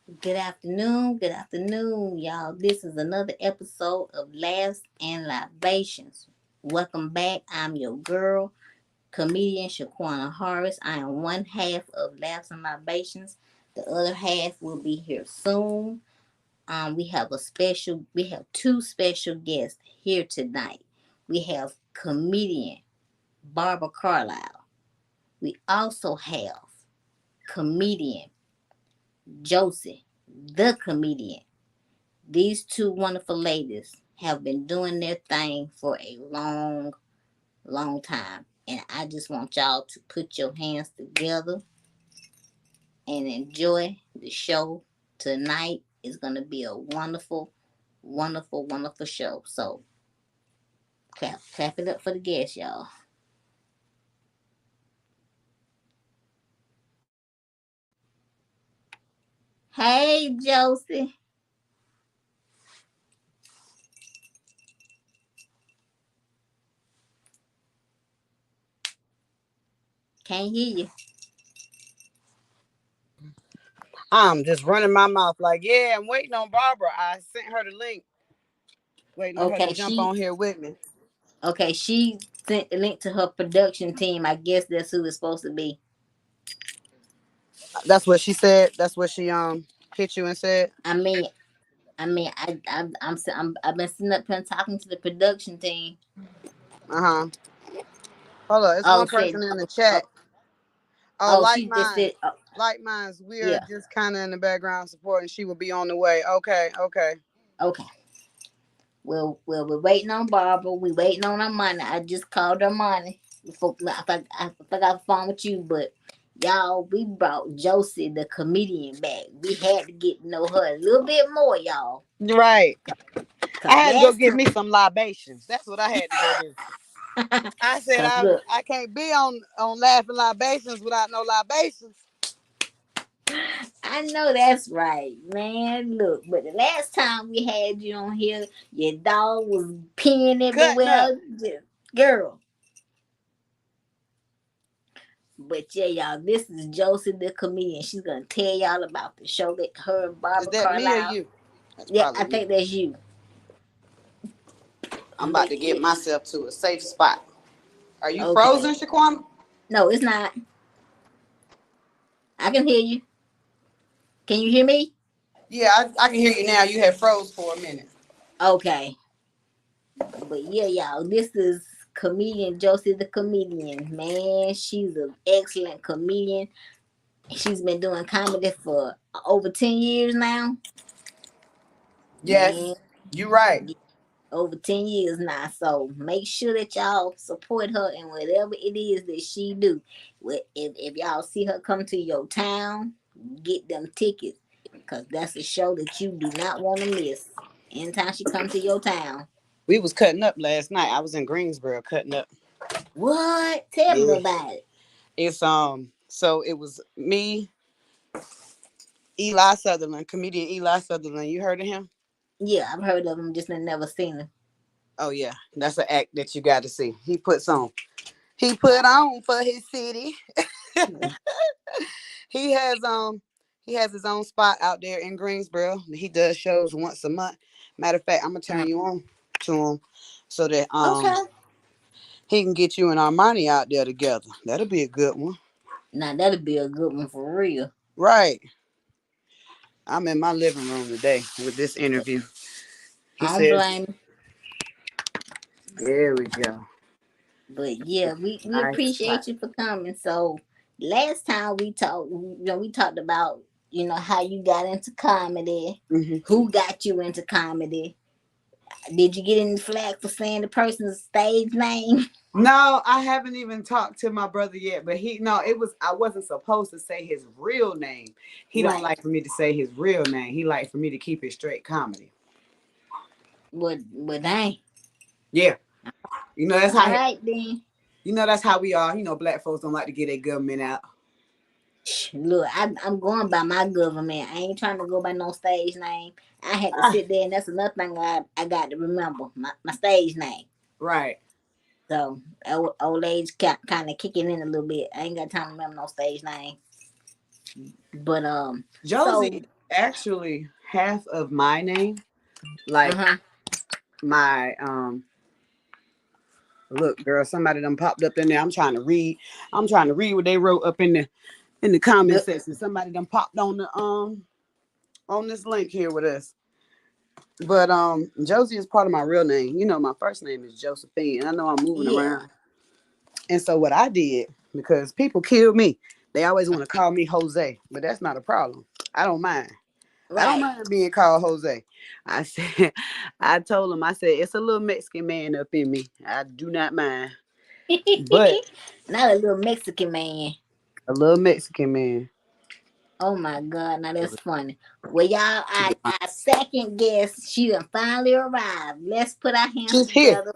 Good afternoon, y'all. This is another episode of Laughs and Libations. Welcome back. I'm your girl, comedian shaqquena.horace. I am one half of Laughs and Libations. The other half will be here soon. We have two special guests here tonight. We have comedian Barbara Carlyle. We also have comedian Josie, the comedian. These two wonderful ladies have been doing their thing for a long, long time. And I just want y'all to put your hands together and enjoy the show tonight. It's going to be a wonderful, wonderful, wonderful show. So clap it up for the guests, y'all. Hey, Josie. Can't hear you. I'm just running my mouth like, yeah, I'm waiting on Barbara. I sent her the link, waiting on her to Okay, jump on here with me. she sent the link to her production team. I guess that's who it's supposed to be. That's what she said. That's what she hit you and said. I mean, I've been sitting up here talking to the production team. Uh-huh. Hold on, it's Oh, one said, person in the oh, chat. Oh, oh, like she just mine. said, oh, Like mine's. We're yeah, just kind of in the background supporting. She will be on the way. Okay, okay. okay. Well, we're waiting on Barbara. We waiting on our money. I just called her money. I forgot the phone with you, but y'all, we brought Josie, the comedian, back. We had to get to know her a little bit more, y'all. Right. I Cause had to go last get me some libations. That's what I had to go do. time, I said cause look, I can't be on laughing libations without no libations. I know that's right, man. Look, but the last time we had you on here, your dog was peeing Cutting up. everywhere. Girl. But yeah, y'all, this is Josie the comedian. She's gonna tell y'all about the show that her and Is Barbara that me or Carlyle. you? That's Yeah, probably I me. think that's you. I'm about But to yeah, get myself to a safe spot. Are you okay. frozen, Shaquana? No, it's not. I can hear you. Can you hear me? Yeah, I can hear you now. You had froze for a minute. Okay. But yeah, y'all, this is comedian Josie the comedian. Man, she's an excellent comedian. She's been doing comedy for over 10 years now. Man, Yes, you're right. over 10 years now. So make sure that y'all support her in whatever it is that she do. If y'all see her come to your town, get them tickets. Because that's a show that you do not want to miss. Anytime she come to your town. We was cutting up last night. I was in Greensboro cutting up. What? Tell me Yeah. about it. It's so it was me, Eli Sutherland, comedian Eli Sutherland. You heard of him? Yeah, I've heard of him, just never seen him. Oh yeah. That's an act that you gotta see. He put on for his city. he has um he has his own spot out there in Greensboro. He does shows once a month. Matter of fact, I'm gonna turn you on to him so that Okay. he can get you and Armani out there together. That'll be a good one. Now that'll be a good one for real. Right. I'm in my living room today with this interview. He I don't says, blame. there we go. But yeah, we Nice appreciate spot. you for coming. So last time we talked, we talked about how you got into comedy, Hmm. who got you into comedy. Did you get any flack for saying the person's stage name? No, I haven't even talked to my brother yet, but I wasn't supposed to say his real name. He don't Right. like for me to say his real name. He like for me to keep it straight comedy. But dang. Yeah. You know that's All how right then. that's how we are. Black folks don't like to get their government out. Look, I'm going by my government. I ain't trying to go by no stage name. I had to Ah, sit there, and that's another thing I got to remember my stage name. right. So old age kind of kicking in a little bit. I ain't got time to remember no stage name. But so Josie actually half of my name. Like Uh-huh. my look, girl, somebody done popped up in there. I'm trying to read. I'm trying to read what they wrote up in the comment The, section. Somebody done popped on this link here with us. But Josie is part of my real name. You know, my first name is Josephine. I know I'm moving yeah. around. And so what I did, because people kill me, they always want to call me Jose, but that's not a problem. I don't mind. I don't Right. mind being called Jose. I said, I told him, I said, it's a little Mexican man up in me. I do not mind. But Not a little Mexican man. a little Mexican man. Oh my God, now that's funny. Well, y'all, our second guest, she done finally arrived. Let's put our hands She's here. together.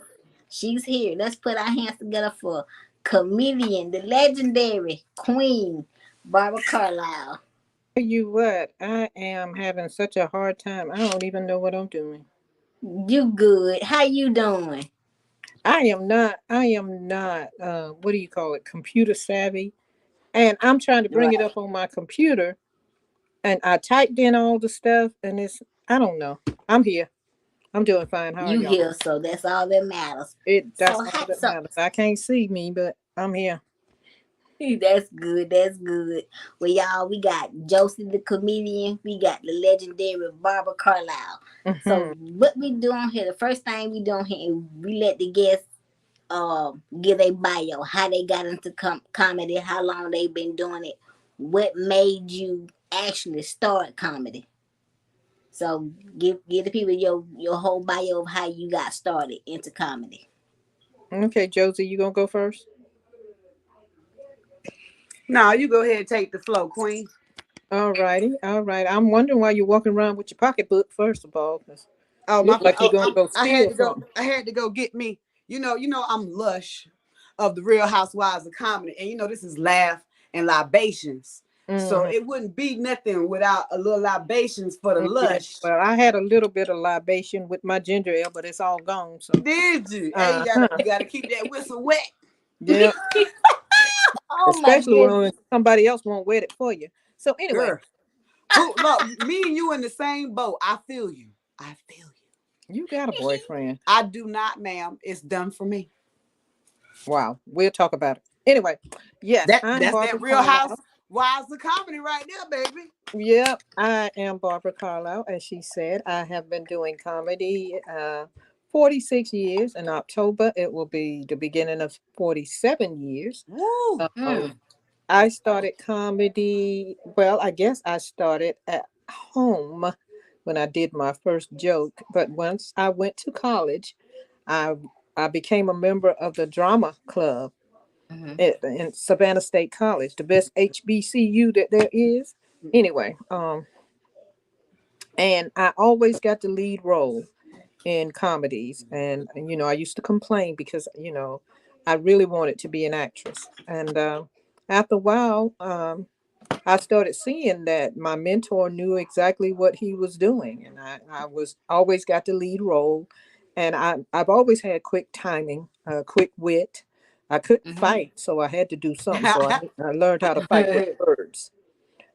She's here. Let's put our hands together for comedian, the legendary Queen, Barbara Carlyle. Tell you what, I am having such a hard time. I don't even know what I'm doing. You good. How you doing? I am not what do you call it, computer savvy. And I'm trying to bring it Right. up on my computer and I typed in all the stuff and I don't know. I'm here. I'm doing fine. How are You y'all? here, so that's all that matters. That's So, all that so matters. I can't see me, but I'm here. that's good. That's good. Well, y'all, we got Josie the comedian. We got the legendary Barbara Carlyle. So, Hmm. what we doing here? The first thing we doing here, we let the guests give a bio, how they got into comedy, how long they been doing it, what made you actually start comedy. So, give the people your whole bio of how you got started into comedy. Okay, Josie, you gonna go first? No, you go ahead and take the flow, Queen. All righty, all right. I'm wondering why you're walking around with your pocketbook, first of all, 'cause Oh look my! like you're Oh, gonna go I had steal to go. something. I had to go get me. I'm Lush of the Real Housewives of Comedy, and this is Laugh and Libations. So Hmm. it wouldn't be nothing without a little libations for the Yeah, Lush. well, I had a little bit of libation with my ginger ale, but it's all gone. So, Did you? Hey, you uh gotta huh, you gotta keep that whistle wet, yeah. Oh my Especially when goodness. somebody else won't wet it for you. So anyway, girl. Who? Look, me and you in the same boat. I feel you. I feel you. you got a boyfriend. I do not, ma'am. It's done for me. Wow, we'll talk about it. Anyway, yes, I'm That's Barbara that Real Carlisle. Housewives of Comedy right there, baby. Yep, I am Barbara Carlisle. As she said, I have been doing comedy 46 years. In October, it will be the beginning of 47 years. Woo. Um, Mm, I started comedy, well, I guess I started at home when I did my first joke. But once I went to college, I, I became a member of the drama club mm-hmm. in Savannah State College, the best HBCU that there is. Anyway, and I always got the lead role in comedies. And I used to complain because I really wanted to be an actress. And after a while, I started seeing that my mentor knew exactly what he was doing, and I was always got the lead role, and I've always had quick timing, quick wit. I couldn't Mm-hmm. fight, so I had to do something. So I learned how to fight with words.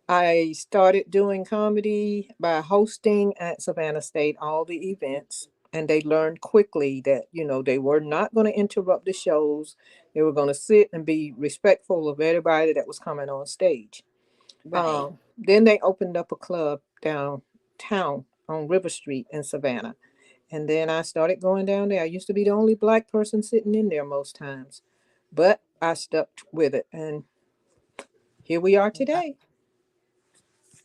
I started doing comedy by hosting at Savannah State all the events, and they learned quickly that they were not going to interrupt the shows. They were going to sit and be respectful of everybody that was coming on stage. Right. Then they opened up a club downtown on River Street in Savannah. And then I started going down there. I used to be the only black person sitting in there most times, but I stuck with it. And here we are today.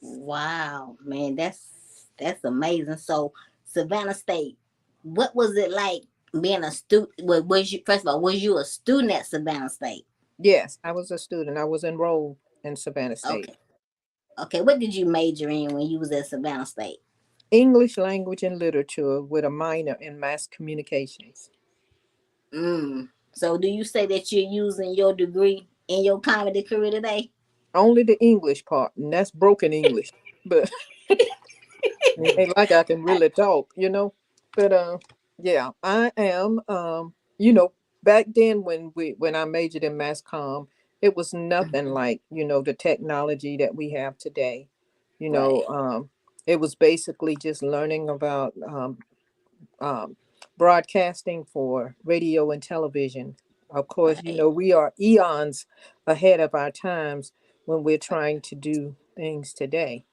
Wow, man, that's amazing. So, Savannah State, what was it like being a student? Was you first of all, was you a student at Savannah State? Yes, I was a student. I was enrolled in Savannah State. Okay, okay. What did you major in when you was at Savannah State? English language and literature with a minor in mass communications. Mm. So, do you say that you're using your degree in your comedy career today? Only the English part, and that's broken English. But it ain't like I can really talk. But yeah, I am back then when I majored in mass comm, it was nothing like, the technology that we have today. You know, Right. um It was basically just learning about um, broadcasting for radio and television. Of course, you Right, know, we are eons ahead of our times when we're trying to do things today.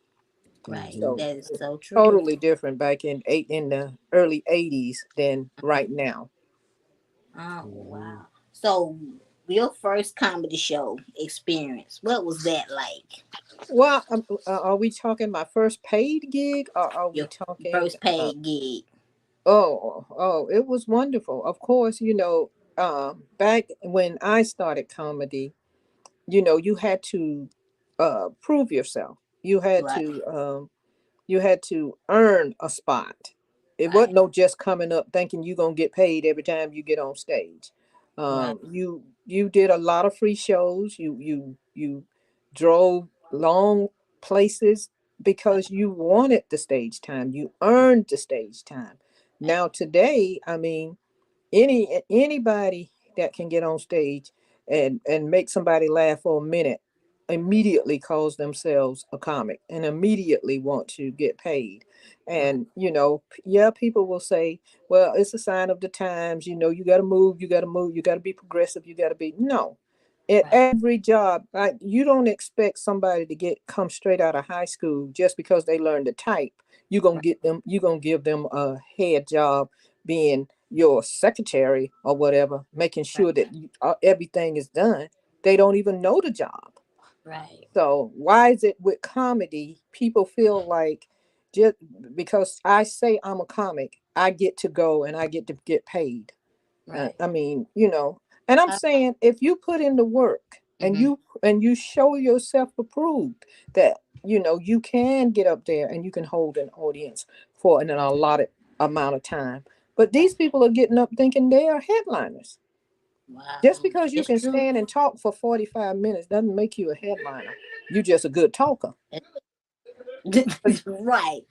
right. Mhm. So That is it's so true. totally different back in the early '80s than right now. Oh Mhm. wow. So your first comedy show experience, what was that like? Well, are we talking my first paid gig, or are we Your talking? first paid gig. Oh, it was wonderful. Of course, you know, back when I started comedy, you know, you had to prove yourself. Right, You had to earn a spot. It wasn't right, no just coming up thinking you're gonna get paid every time you get on stage. right, You did a lot of free shows. You drove long places because you wanted the stage time. You earned the stage time. right, Now today, I mean, anybody that can get on stage and make somebody laugh for a minute immediately calls themselves a comic and immediately want to get paid. right, And you know, yeah, people will say, well, it's a sign of the times, you know, you got to move, you got to move, you got to be progressive, you got to be. No, at right, every job, like, you don't expect somebody to get come straight out of high school just because they learned to type. right, You're gonna give them a head job being your secretary or whatever, making right, sure that everything is done. They don't even know the job. right, So why is it with comedy, people feel like just because I say I'm a comic, I get to go and I get to get paid? right. I mean, you know, and I'm Uh, saying if you put in the work mm-hmm. and you show yourself approved that you know you can get up there and you can hold an audience for an allotted amount of time. But Right. these people are getting up thinking they are headliners. Just Wow. because you It's can true. stand and talk for 45 minutes doesn't make you a headliner. You're just a good talker. Right.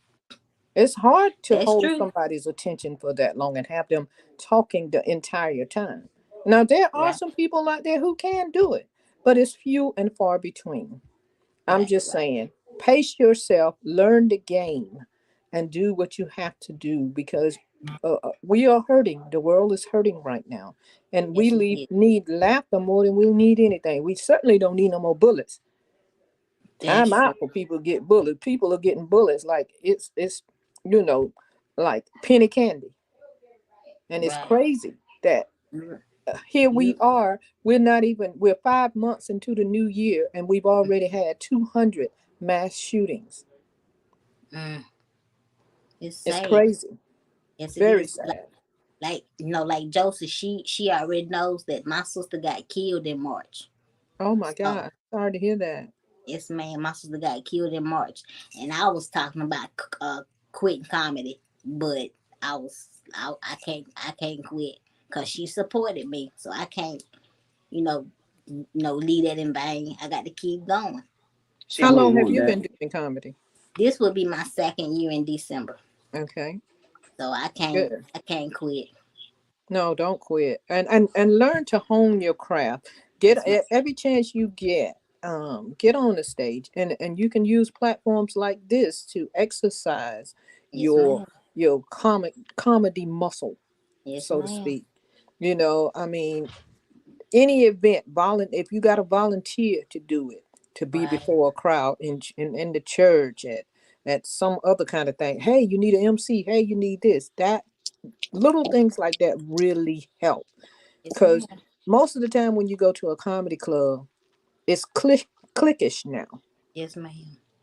It's hard to That's hold true. somebody's attention for that long and have them talking the entire time. Now, there are Right, some people out there who can do it, but it's few and far between. I'm right, just right. saying, pace yourself, learn the game, and do what you have to do because we are hurting. The world is hurting right now. And Yes, it is. need laughter more than we need anything. We certainly don't need no more bullets. That's Time true. out for people to get bullets. People are getting bullets like it's you know like penny candy, and it's Right. crazy that You, here we you are. We're 5 months into the new year, and we've already had 200 mass shootings. mm, it's It's sad. crazy, Yes, it very is. sad. Like like Joseph, she already knows that my sister got killed in March. Oh my So God, sorry to hear that. yes, man, my sister got killed in March, and I was talking about quitting comedy, but I can't quit because she supported me, so I can't you know leave that in vain. I got to keep going. She How So wouldn't long have want you that. been doing comedy? this will be my second year in December, Okay, so I can't good. I can't quit. No, don't quit, and learn to hone your craft. Yes, ma'am. Every chance you get on the stage, and you can use platforms like this to exercise Yes, your ma'am. comedy muscle, Yes, so to ma'am. speak. You know, I mean, any event, if you got to volunteer to do it, to be Right. before a crowd in the church at some other kind of thing. Hey, you need an MC. Hey, you need this, that. Little things like that really help Yes, ma'am. because most of the time when you go to a comedy club, it's cliquish now. Yes, ma'am.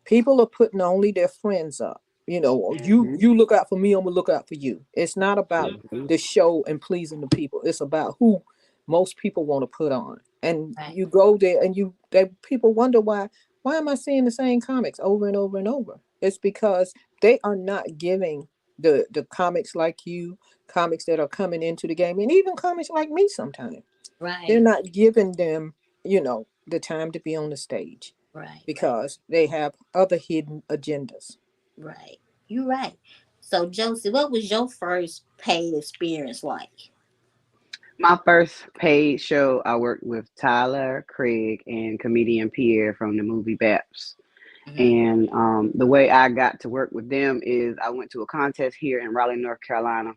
People are putting only their friends up. You know, Hmm. you look out for me, I'm gonna look out for you. It's not about Hmm. the show and pleasing the people. It's about who most people want to put on. And Right. you go there and people wonder why am I seeing the same comics over and over and over? It's because they are not giving the comics like you, comics that are coming into the game, and even comics like me sometimes. They're Right. not giving them, the time to be on the stage Right. Right. because they have other hidden agendas. Right. You're right. So, Josie, what was your first paid experience like? My first paid show, I worked with Tyler, Craig, and comedian Pierre from the movie Baps. Mm-hmm. And the way I got to work with them is I went to a contest here in Raleigh, North Carolina.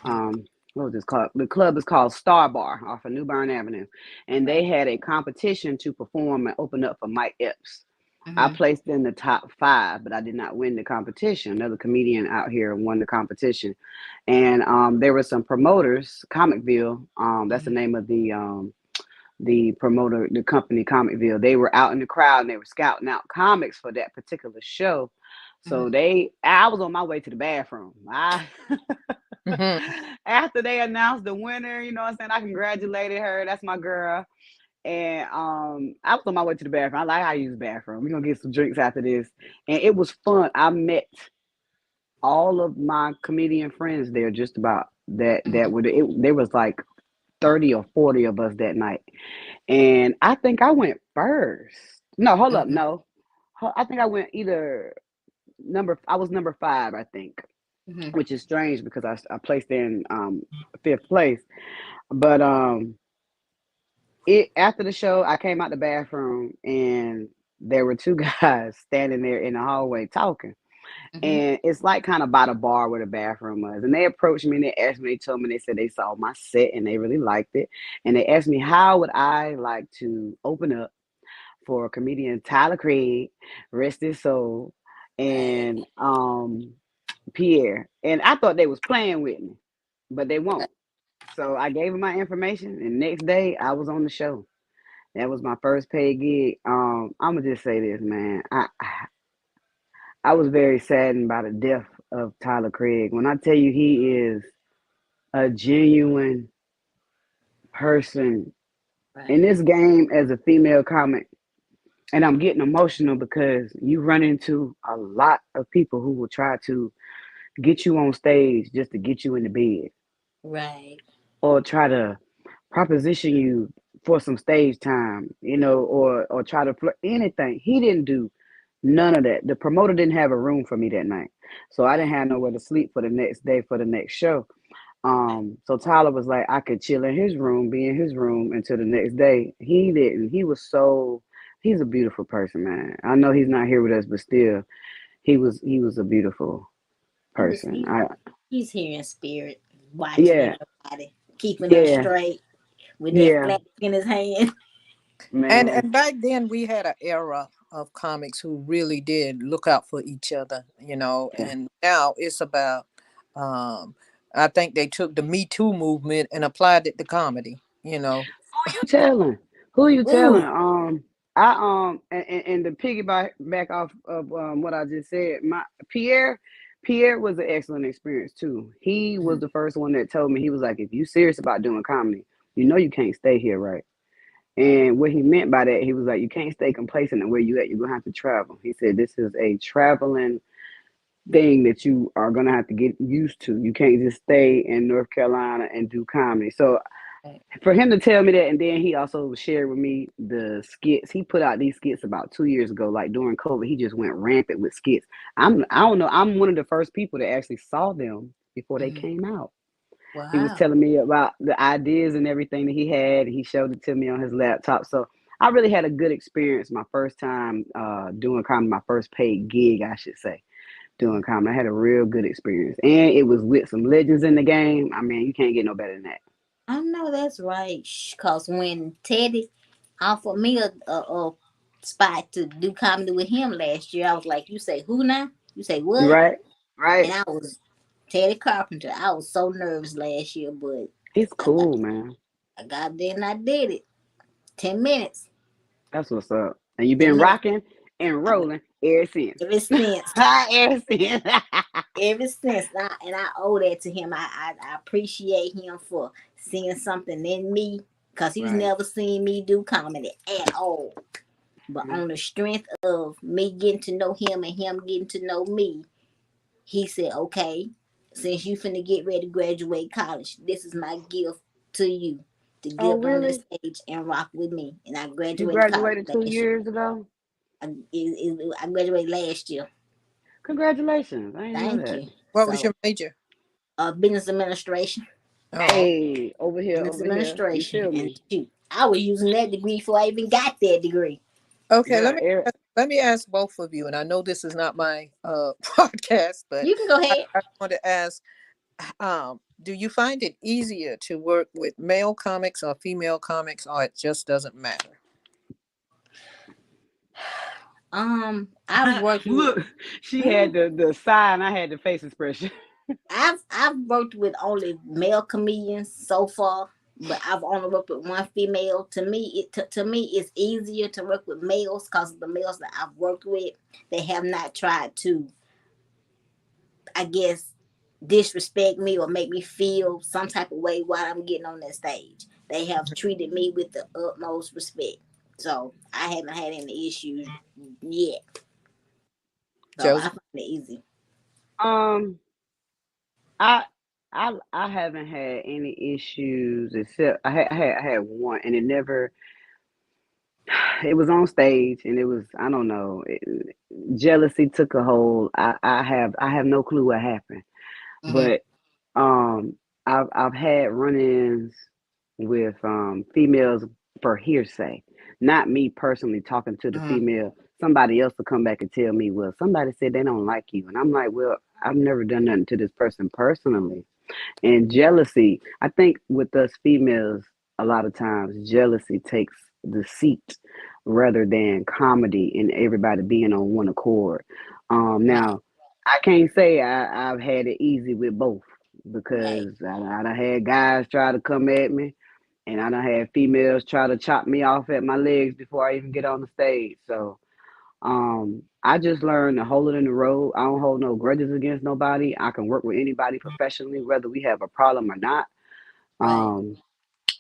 um, what was this called? The club is called Star Bar off of New Bern Avenue, and they Right. had a competition to perform and open up for Mike Epps. I Mm-hmm. placed in the top five, but I did not win the competition. Another comedian out here won the competition, and there were some promoters, Comicville. That's the Mm-hmm. name of the promoter, the company Comicville. They were out in the crowd and they were scouting out comics for that particular show. So I was on my way to the bathroom. Mm-hmm. After they announced the winner, you know what I'm saying? I congratulated her. That's my girl. And I was on my way to the bathroom. I like how I use the bathroom. We're gonna get some drinks after this. And it was fun. I met all of my comedian friends there just about that Mm-hmm. would it there was like 30 or 40 of us that night. And I think I went first. No, hold up, Mm-hmm. no. I think I went either I was number five, I think, Mm-hmm. which is strange because I placed in fifth place. But it after the show, I came out the bathroom and there were two guys standing there in the hallway talking. Mm-hmm. And it's like kind of by the bar where the bathroom was. And they approached me and they asked me, they told me, they said they saw my set and they really liked it. And they asked me, how would I like to open up for comedian Tyler Craig, rest his soul, Right. and Pierre. And I thought they was playing with me, but they won't. So I gave them my information, and next day I was on the show. That was my first paid gig. I'm gonna just say this, man. I was very saddened by the death of Tyler Craig. When I tell you he is a genuine person in Right. this game as a female comic, and I'm getting emotional because you run into a lot of people who will try to get you on stage just to get you in the bed Right. or try to proposition you for some stage time, or try to flirt anything. He didn't do none of that. The promoter didn't have a room for me that night. So I didn't Right. have nowhere to sleep for the next day for the next show. Right. So Tyler was like, I could chill in his room, be in his room until the next day. He didn't. He's a beautiful person, man. I know he's not here with us, but still, he was a beautiful He was person. he's here in spirit, watching Yeah, everybody, keeping us yeah, straight with that yeah, flag in his hand. man. And back then we had an era of comics who really did look out for each other, Yeah. and now it's about um I think they took the Me Too movement and applied it to comedy. Who you telling? Who you telling? Ooh. I and to piggyback back off of what I just said, my Pierre was an excellent experience too. He was Mhm. the first one that told me, he was like, if you serious about doing comedy, you know you can't stay here, right? Right. And what he meant by that, he was like, you can't stay complacent at where you at. You're gonna have to travel. He said this is a traveling thing that you are gonna have to get used to. You can't just stay in North Carolina and do comedy. So Right. for him to tell me that, and then he also shared with me the skits. He put out these skits about 2 years ago, like during COVID. He just went rampant with skits. I don't know. I'm one of the first people that actually saw them before they Mhm. came out. He was Wow. telling me about the ideas and everything that he had. He showed it to me on his laptop. So I really had a good experience my first time doing comedy, my first paid gig, I should say, doing Mhm. comedy. I had a real good experience, and it was with some legends in the game. I mean, you can't get no better than that. I know that's right. Cause when Teddy offered me a spot to do comedy with him last year, I was like, "You say who now? You say what?" Right, And right. I was Teddy Carpenter. I was so nervous last year, but He's I got cool, man. I got there and I did it. 10 minutes. That's what's up. And you've Ten been minutes. rocking and I, rolling ever since. ever since. Ever since. Ever since. And I owe that to him. I appreciate him for seeing something in me. Cause he's Right. never seen me do comedy at all. But Mhm. on the strength of me getting to know him and him getting to know me, he said, okay, since you finna get ready to graduate college, this is my gift to you to Oh, get up on the really? stage and rock with me. And I You graduated college graduated two last year. years ago? I graduated last year. Congratulations. I didn't know Thank that. you. What was So, your major? business administration. Oh, Hey, Business over here. You administration. feel And me? shoot, I was using that degree before I even got that degree. okay. Let Girl, me Eric. let me ask both of you, and I know this is not my podcast, but You can go ahead. I want to ask, do you find it easier to work with male comics or female comics, or it just doesn't matter? I've worked with Look, she had the sigh and I had the face expression. I've worked with only male comedians so far, but I've only worked with one female. To me it's easier to work with males because the males that I've worked with, they have not tried to, I guess, disrespect me or make me feel some type of way while I'm getting on that stage. They have treated me with the utmost respect. So I haven't had any issues yet. So I Joseph? find it easy. Um, I I haven't had any issues except I had one, and it never. It was on stage, and it was I don't know. Jealousy took a hold. I have no clue what happened, Mm-hmm. but um, I've had run-ins with females for hearsay, not me personally talking to the Mm-hmm. female. Somebody else will come back and tell me, well, somebody said they don't like you, and I'm like, well, I've never done nothing to this person personally. And jealousy, I think with us females, a lot of times jealousy takes the seat rather than comedy and everybody being on one accord. Right. Now, I can't say I've had it easy with both Right. because I done had guys try to come at me and I done had females try to chop me off at my legs before I even get on the stage. So I just learned to hold it in the road. I don't hold no grudges against nobody. I can work with anybody professionally, whether we have a problem or not. Right. Um,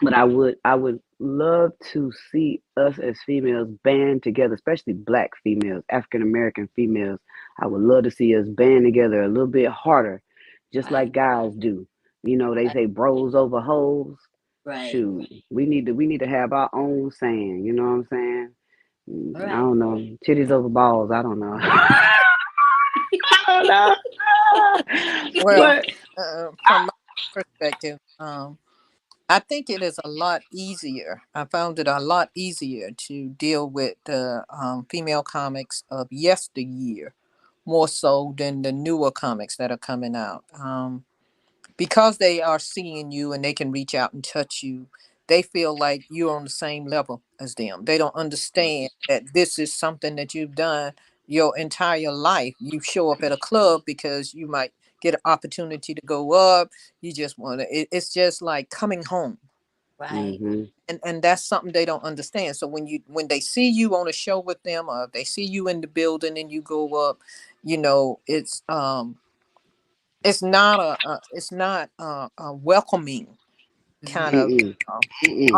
but I would love to see us as females band together, especially black females, African American females. I would love to see us band together a little bit harder, just Right. like guys do. They Right. say bros over hoes. Right. Shoot, we need to have our own saying. You know what I'm saying? I Right. don't know. Titties over balls. I don't know. I don't know. Well, But from my perspective, I think it is a lot easier. I found it a lot easier to deal with the female comics of yesteryear more so than the newer comics that are coming out. Because they are seeing you and they can reach out and touch you, they feel like you're on the same level as them. They don't understand that this is something that you've done your entire life. You show up at a club because you might get an opportunity to go up. You just want to, it's just like coming home. Right. hmm And that's something they don't understand. So when they see you on a show with them, or if they see you in the building and you go up, it's not a welcoming kind of Mm-mm. uh, Mm-mm.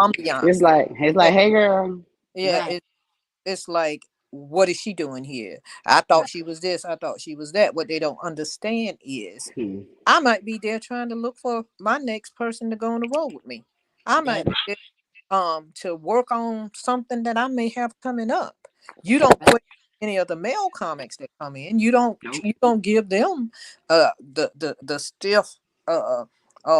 It's ambiance. like it's Yeah, like, hey girl. yeah. Right. It's like, what is she doing here? I thought she was this. I thought she was that. What they don't understand is, Hmm. I might be there trying to look for my next person to go on the road with me. I might That. be there to work on something that I may have coming up. You don't quit any of the male comics that come in. Nope. You don't give them the stiff oh,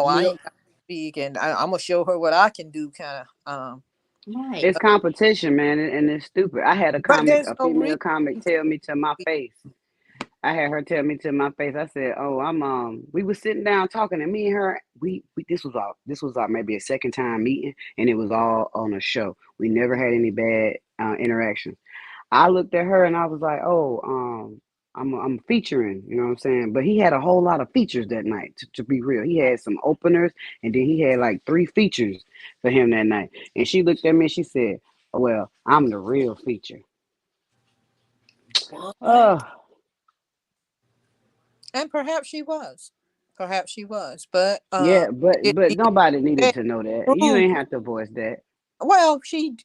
I Look. ain't got to speak and I'm gonna show her what I can do kind of Right. It's competition, man, and it's stupid. I had but there's a no female reason comic to tell me to my be. face. I had her tell me to my face. I said, "Oh, we were sitting down talking, and me and her, we this was our maybe a second time meeting, and it was all on a show. We never had any bad interactions. I looked at her and I was like, "Oh, I'm featuring, you know what I'm saying?" But he had a whole lot of features that night. To be real, he had some openers, and then he had like three features for him that night. And she looked at me and she said, "Well, I'm the real feature." What? Oh, And perhaps she was, but yeah, but it nobody needed didn't to know that. You prove. ain't have to voice that. Well, she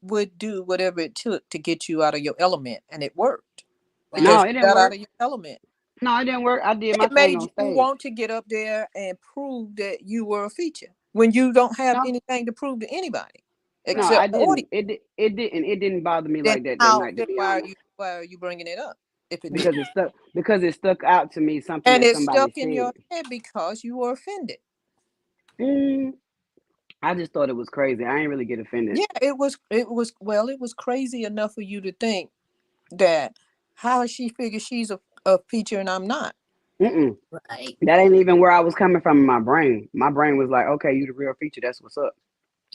would do whatever it took to get you out of your element, and it worked No, because it you didn't got out work. of your element. No, it didn't work. I did my It thing made on you stage. want to get up there and prove that you were a feature when you don't have No, anything to prove to anybody no, I except the audience. didn't. It didn't bother me Then like that how? night, to Then be honest. why are you bringing it up if it didn't? Because it stuck out to me something And that it somebody stuck in said. your head because you were offended. Mm, I just thought it was crazy. I ain't really get offended. Yeah, it was. It was crazy enough for you to think. that how has she figured she's a feature and I'm not? Mm-mm. Right. That ain't even where I was coming from in my brain. My brain was like, okay, you the real feature. That's what's up.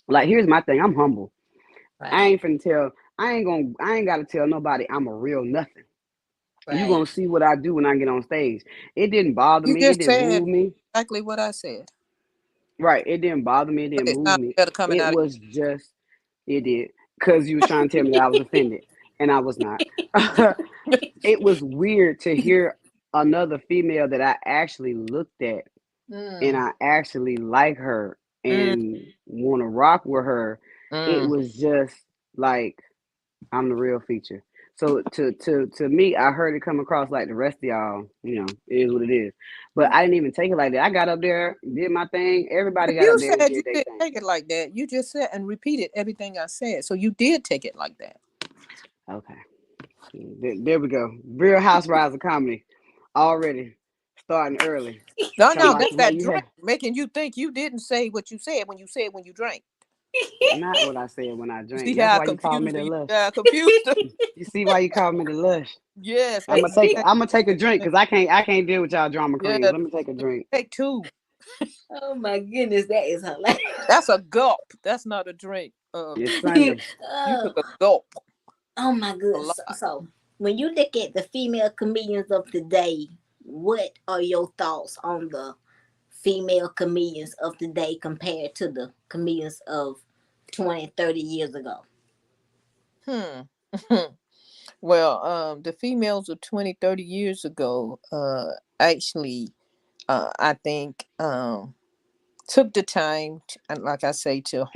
Like, here's my thing. I'm humble. I Right. ain't finna tell. I ain't gotta tell nobody I'm a real nothing. You Right. gonna see what I do when I get on stage. It didn't bother You me. It just didn't said move me. exactly what I said, Right. It didn't bother me. It but didn't it move sounded me. better coming It out of was just. It did because you was trying to tell me that I was offended, and I was not. It was weird to you. hear another female that I actually looked at and Mm, I actually like her mm, and want to rock with her. It mm. was just like I'm the real feature. So to me, I heard it come across like the rest of y'all, it is what it is. But I didn't even take it like that. I got up there, did my thing. Everybody But got you up there and said you did their didn't thing. take it like that. You just said and repeated everything I said. So you did take it like that. Okay, there we go. Real Housewives of Comedy already starting early. No, Talking no, about that's some how that you drink have. making you think you didn't say what you said when you drank. Not what I said when I You drank. see That's how I why you call me confused the her? You lush. see how I confused her? You see why you call me the lush. Yes, I'm that's gonna the take same I'm gonna take a drink thing. because I can't deal with y'all drama queens. Yeah, Let me take a drink. take two. Oh my goodness, that is hilarious. That's a gulp. That's not a drink. It's Sunday. You took oh, a gulp. oh my A goodness. So, lot. so when you look at the female comedians of today, what are your thoughts on the female comedians of today compared to the comedians of 20, 30 years ago? Hmm. Well, the females of 20, 30 years ago, actually, I think, took the time, and like I say, to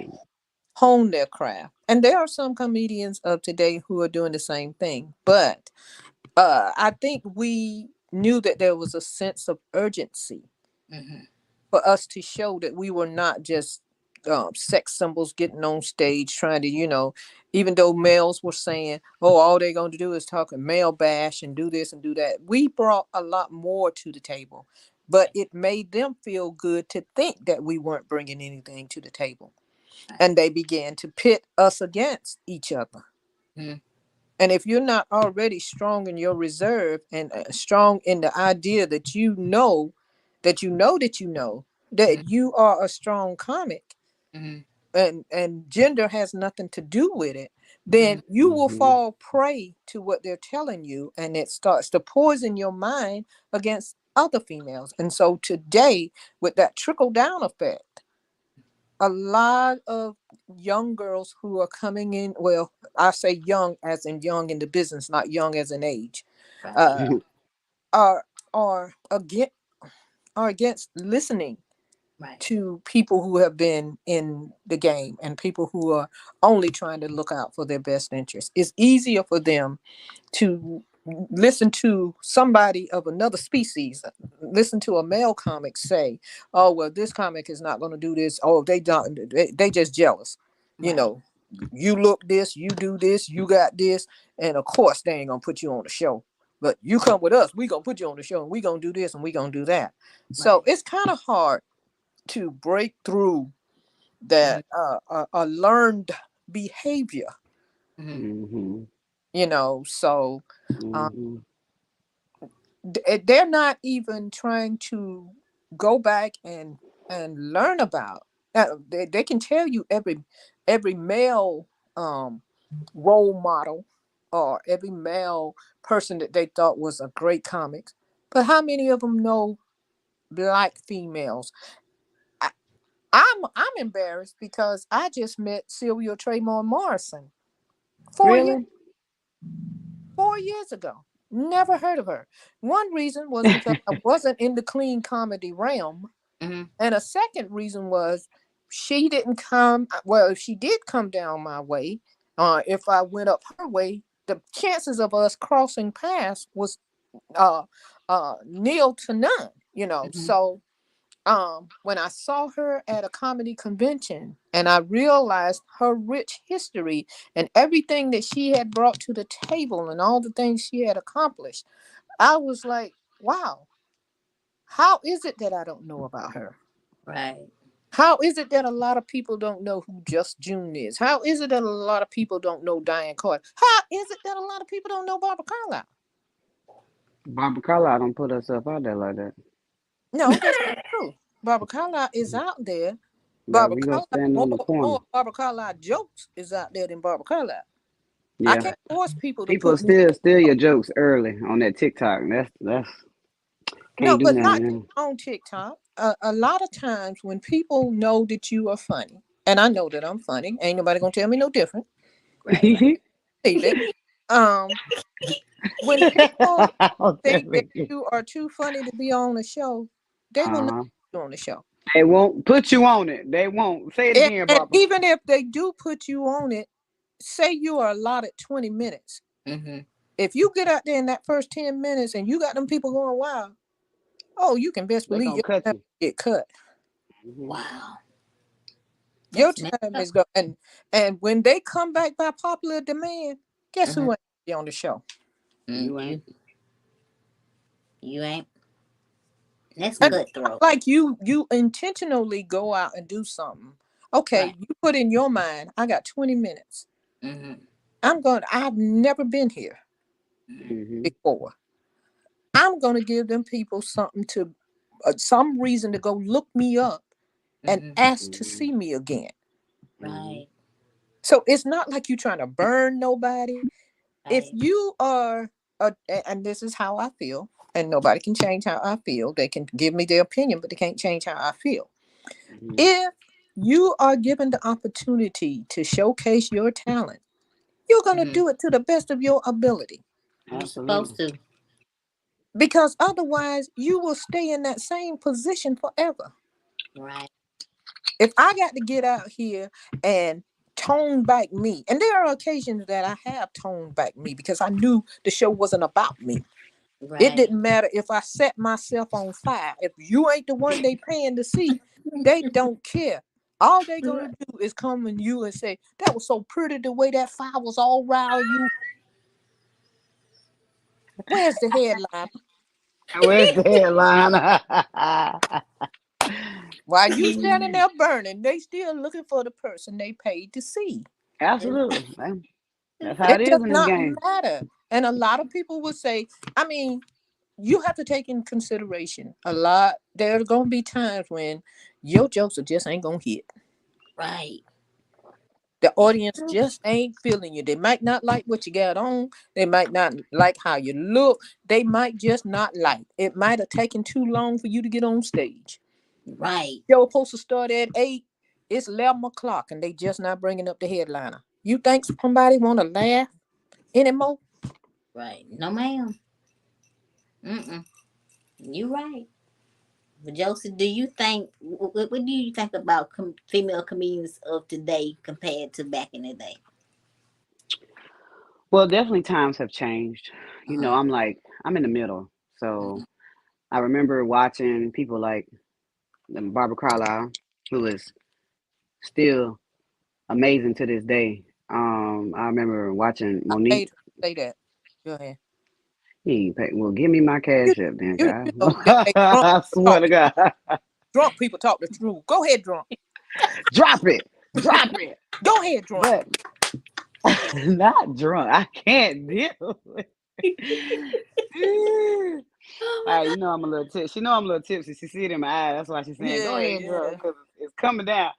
hone their craft. And there are some comedians of today who are doing the same thing. But I think we knew that there was a sense of urgency Mm-hmm. for us to show that we were not just sex symbols getting on stage trying to, even though males were saying, oh, all they're going to do is talk and male bash and do this and do that. We brought a lot more to the table, but it made them feel good to think that we weren't bringing anything to the table. Right. And they began to pit us against each other. Mm-hmm. And if you're not already strong in your reserve and strong in the idea that that you are a strong comic, Mm-hmm. and gender has nothing to do with it, then Mm-hmm. you will Hmm. fall prey to what they're telling you, and it starts to poison your mind against other females. And so today, with that trickle down effect, a lot of young girls who are coming in, well, I say young as in young in the business, not young as in age, Right. uh, are are against listening Right. to people who have been in the game and people who are only trying to look out for their best interest. It's easier for them to listen to somebody of another species, listen to a male comic say, oh, well, this comic is not going to do this. Oh, they don't, they just jealous. You Right. know, you look this, you do this, you got this. And of course, they ain't going to put you on the show. But you come with us, we going to put you on the show and we going to do this and we going to do that. So Right. it's kind of hard to break through Mm-hmm. that a learned behavior, Mm-hmm. Hmm. so uh, Hmm. they're not even trying to go back and learn about. They can tell you every male um, role model or every male person that they thought was a great comic, but how many of them know black females? I, I'm embarrassed because I just met Sylvia Tremont Morrison 4 years Really? 4 years ago. Never heard of her. One reason was because I wasn't in the clean comedy realm. Mm-hmm. And a second reason was she didn't come. Well, if she did come down my way, if I went up her way, the chances of us crossing paths was uh, nil to none. Mm-hmm. So when I saw her at a comedy convention and I realized her rich history and everything that she had brought to the table and all the things she had accomplished, I was like, wow, how is it that I don't know about her? Right. How is it that a lot of people don't know who Just June is? How is it that a lot of people don't know Diane Carter? How is it that a lot of people don't know Barbara Carlyle? Barbara Carlyle don't put herself out there like that. No, that's not true. Barbara Carlyle is out there. Like Barbara we gonna Carlyle, stand on the corner. more Barbara Carlyle jokes is out there than Barbara Carlyle. I Yeah. can't force people to People put me. still steal your jokes early on that TikTok. That's No, can't do but nothing not with just him. on TikTok. A lot of times when people know that you are funny, and I know that I'm funny, ain't nobody gonna tell me no different. Right, right. Believe it. Um, when people I'll tell think that you. you are too funny to be on the show, they will not Uh-huh. put you on the show. They won't put you on it. They won't. Say it again, And Barbara. even if they do put you on it, say you are allotted 20 minutes. Mm-hmm. If you get out there in that first 10 minutes and you got them people going wild, oh, you can best They believe gonna your cut time you. get cut. Hmm. Wow. Your That's messed time up. is go and when they come back by popular demand, guess Uh-huh. who ain't be on the show? You You ain't. you ain't. That's And Mm. it's not cutthroat. like you intentionally go out and do something. Right. Okay, you put in your mind, I got 20 minutes. Mm-hmm. I've never been here Hmm. before. I'm going to give them people something to, some reason to go look me up and Mm-hmm. ask to Hmm. see me again. Hmm. Right. So it's not like you trying to burn nobody. If Right. you are, and this is how I feel, and nobody can change how I feel. They can give me their opinion, but they can't change how I feel. Hmm. If you are given the opportunity to showcase your talent, you're going to Mm-hmm. do it to the best of your ability. You're supposed Absolutely. to. Because otherwise, you will stay in that same position forever. Right. If I got to get out here and tone back me, and there are occasions that I have toned back me because I knew the show wasn't about me. It Right. didn't matter if I set myself on fire. If you ain't the one they paying to see, they don't care. All they gonna do is come and you and say, that was so pretty the way that fire was all around you. Where's the headline? Where's the headline? While you standing there burning, they still looking for the person they paid to see. Absolutely. That's how it It does is in this not game. matter. And a lot of people will say, I mean, you have to take in consideration a lot. There's gonna be times when your jokes are just ain't gonna hit. Right. The audience just ain't feeling you. They might not like what you got on. They might not like how you look. They might just not like. It might have taken too long for you to get on stage. Right. Show supposed to start at 8. It's 11 o'clock and they just not bringing up the headliner. You think somebody want to laugh anymore? Right. No, ma'am. Mm-mm. You right. But Joseph, do you think what do you think about female comedians of today compared to back in the day? Well, definitely times have changed. Uh-huh. I'm in the middle. Mm-hmm. So I remember watching people like Barbara Carlyle, who is still amazing to this day. I remember watching I Monique. hate to say that. Go ahead. He ain't pay, well, give me my You, cash up then, you guys. know that they drunk I people swear talk to the God. drunk people talk the truth. Go ahead, drunk. Drop it. Drop it. Go ahead, drunk. But not drunk. I can't deal with it. Oh All my right, god. you know I'm a little tipsy. She know I'm a little tipsy. She see it in my eye. That's why she's saying, "Go Yeah, ahead, drunk," yeah. because it's coming down.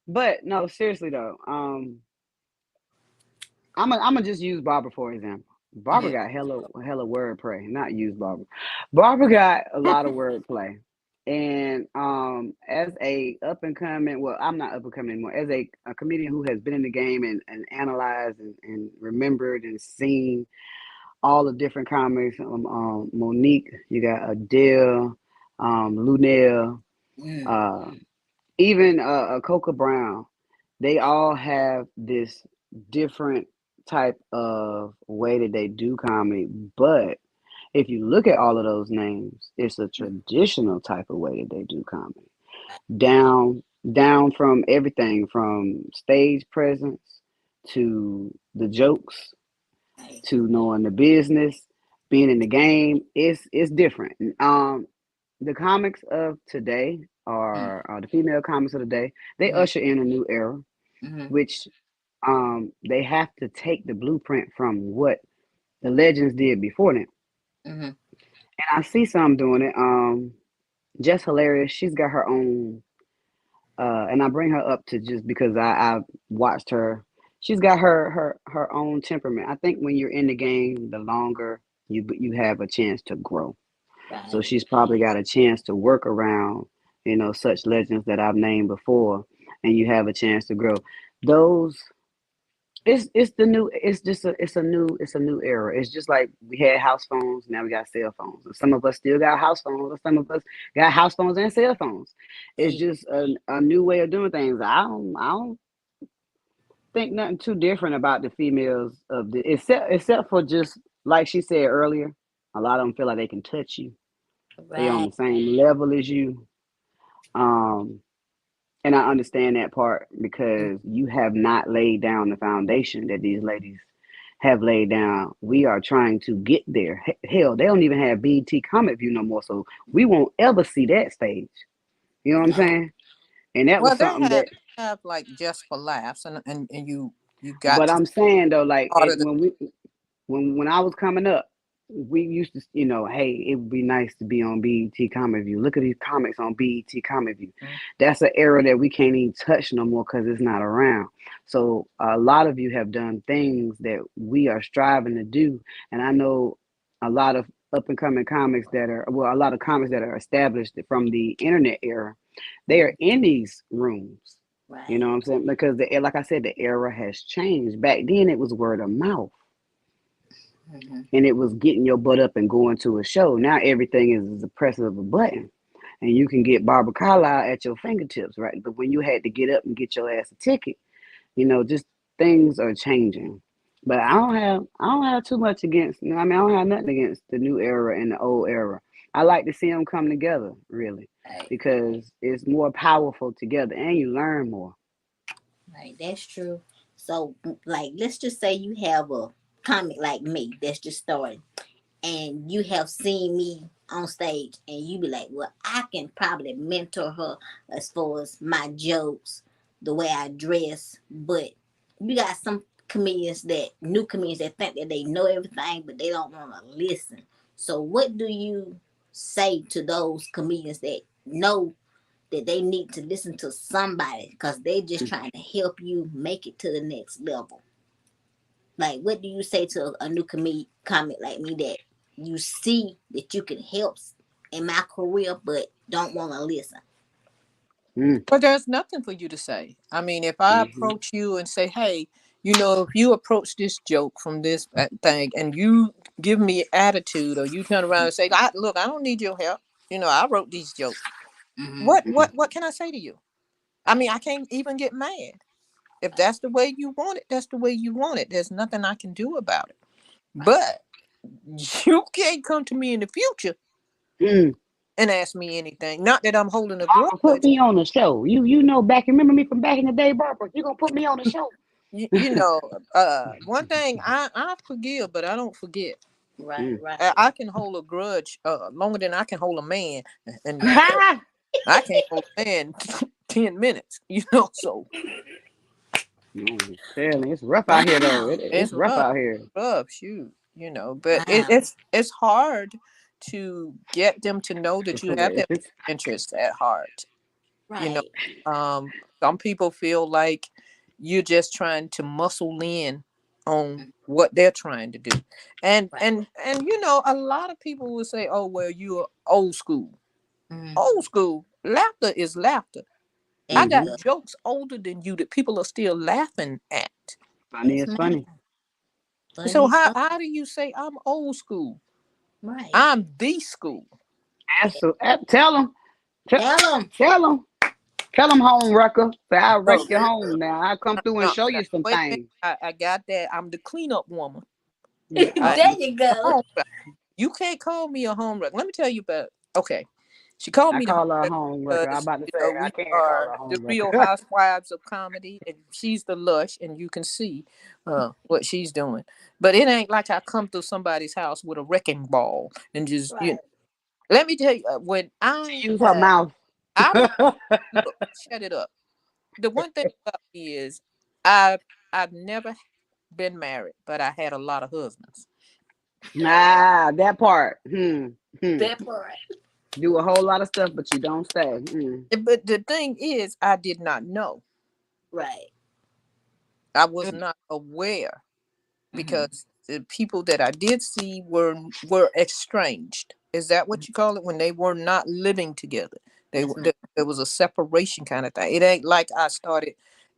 But no, seriously though, I'm gonna just use Barbara for example. Barbara Mm-hmm. got hella wordplay. Not use Barbara. Barbara got a lot of wordplay. And as a up and coming, well, I'm not up and coming anymore. As a comedian who has been in the game and analyzed and remembered and seen all the different comics, Monique, you got Adele, Lunel, Mm. uh, even Coca Brown, they all have this different type of way that they do comedy. But if you look at all of those names, it's a traditional type of way that they do comedy. Down from everything from stage presence to the jokes Right. to knowing the business, being in the game. It's different. The comics of today are the female comics of the day. They Mm-hmm. usher in a new era, Mm-hmm. which they have to take the blueprint from what the legends did before them. Mm-hmm. And I see some doing it. Just hilarious. She's got her own, and I bring her up to just because I watched her. She's got her own temperament. I think when you're in the game, the longer you have a chance to grow. So Right. she's probably got a chance to work around, such legends that I've named before, and you have a chance to grow. Those it's the new it's just a new era. It's just like we had house phones, now we got cell phones. And some of us still got house phones, and some of us got house phones and cell phones. It's Hey. just a new way of doing things. I don't think nothing too different about the females of the except for just like she said earlier, a lot of them feel like they can touch you. They on Right. the same level as you. Um and I understand that part because you have not laid down the foundation that these ladies have laid down. We are trying to get there. Hell, they don't even have BT Comic View no more, so we won't ever see that stage. You know what I'm No. saying? And that Well, was something that. they have like just for laughs, and you got But to I'm saying though, like part of the. when I was coming up, we used to, hey, it would be nice to be on BET Comic View. Look at these comics on BET Comic View. That's an era that we can't even touch no more because it's not around. So a lot of you have done things that we are striving to do, and I know a lot of up and coming comics that are well, a lot of comics that are established from the internet era. They Mm-hmm. are in these rooms. You Right. know what I'm saying? Because like I said, the era has changed. Back then, it was word of mouth Mm-hmm. and it was getting your butt up and going to a show. Now everything is the press of a button, and you can get Barbara Carlyle at your fingertips, right? But when you had to get up and get your ass a ticket, just things are changing. But I don't have too much against. I mean, I don't have nothing against the new era and the old era. I like to see them come together, really, Right. because it's more powerful together, and you learn more. Right. That's true. So, like, let's just say you have a comic like me that's just starting, and you have seen me on stage, and you be like, well, I can probably mentor her as far as my jokes, the way I dress. But you got some comedians that new comedians that think that they know everything, but they don't want to listen. So what do you say to those comedians that know that they need to listen to somebody because they just trying to help you make it to the next level? Like, what do you say to a new comic like me that you see that you can help in my career but don't want to listen? Mm, But there's nothing for you to say. I mean, if I hmm approach you and say, "Hey, if you approach this joke from this thing, and you give me attitude, or you turn around and say, look, I don't need your help. I wrote these jokes. Mm-hmm. What can I say to you? I mean, I can't even get mad. If Right. that's the way you want it, that's the way you want it. There's nothing I can do about it. Right. But you can't come to me in the future mm. and ask me anything. Not that I'm holding a Put grudge. me on the show. You know back. Remember me from back in the day, Barbara? You gonna put me on the show? One thing I forgive, but I don't forget. Right. Mm. Right. I can hold a grudge longer than I can hold a man, and I can't hold a man 10 minutes. So No, telling it's rough out here though. Wow. It's it's rough rough, out here. rough, shoot. But Wow. it's hard to get them to know that you have their It's interests at heart. You know, Right. um, some people feel like you're just trying to muscle in on what they're trying to do, Right. and a lot of people will say, "Oh, well, you're old school." Mm-hmm. Old school laughter is laughter. I It mm-hmm. got is. jokes older than you that people are still laughing at. Funny Yes, is funny. ma'am. So Funny how fun. how do you say I'm old school? Right. I'm the school. So tell them, tell, Tell them. tell them, tell them home wrecker. Say I'll wreck Oh, your home now. I'll come through and no, show you some wait a minute. things. I got that. I'm the cleanup woman. I There you go. You can't call me a home wrecker. Let me tell you about. Okay, she called I me the home call her a wrecker home wrecker. I'm because about to say I we can't call her are a the home Real wrecker. Housewives of comedy, and she's the lush, and you can see what she's doing. But it ain't like I come through somebody's house with a wrecking ball and just. Right. Let me tell you, when Use her mouth. I don't look. Shut it up. The one thing about me is, I've never been married, but I had a lot of husbands. That part. Hmm. That part. Do a whole lot of stuff, but you don't stay. But the thing is, I did not know. Right. I was not aware Mm-hmm. because the people that I did see were estranged. Is that what you call it when they were not living together? Yes, ma'am. There was a separation kind of thing. It ain't like I started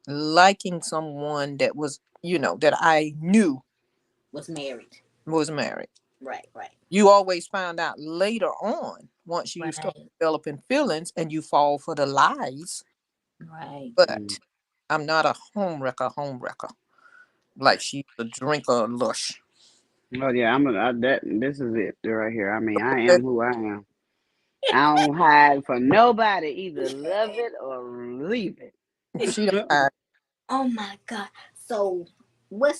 liking someone that was, that I knew Was married. was married. Right, right, You always find out later on once you start right, developing feelings and you fall for the lies. right. Mm. But I'm not a home wrecker. Like she's a drinker lush. Oh yeah, that. This is it right here. I mean, I am who I am. I don't hide for nobody. Either love it or leave it. She don't hide. Oh my God. So, what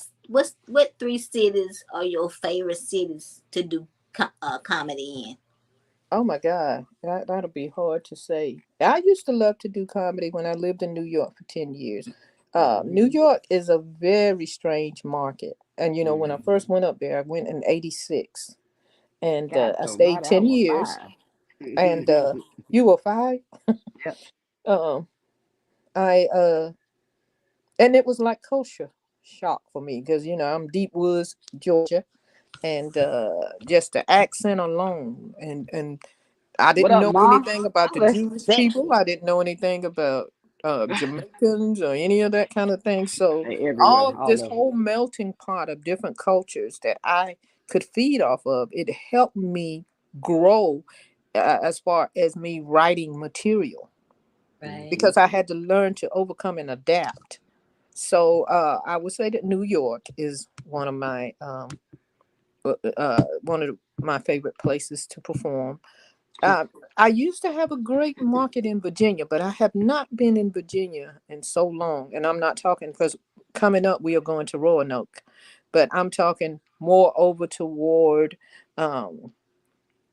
three cities are your favorite cities to do comedy in? Oh my God, that'll be hard to say. I used to love to do comedy when I lived in New York for 10 years. New Mm-hmm. York is a very strange market, and when I Mm-hmm. first went up there, I went in '86, and God I stayed almighty, I 10 years. was 5. And you were 5. Yep. Um, I and it was like culture shock for me because I'm Deep Woods, Georgia, and just the accent alone, and I What didn't up, know Ma? anything about the Let's Jewish That people. I didn't know anything about Jamaicans or any of that kind of thing. So They everywhere, all all this over. whole melting pot of different cultures that I could feed off of, it helped me grow as far as me writing material Mm-hmm. right. because I had to learn to overcome and adapt. So I would say that New York is one of my favorite places to perform. uh, I used to have a great market in Virginia, but I have not been in Virginia in so long. And I'm not talking because coming up we are going to Roanoke, but I'm talking more over toward um,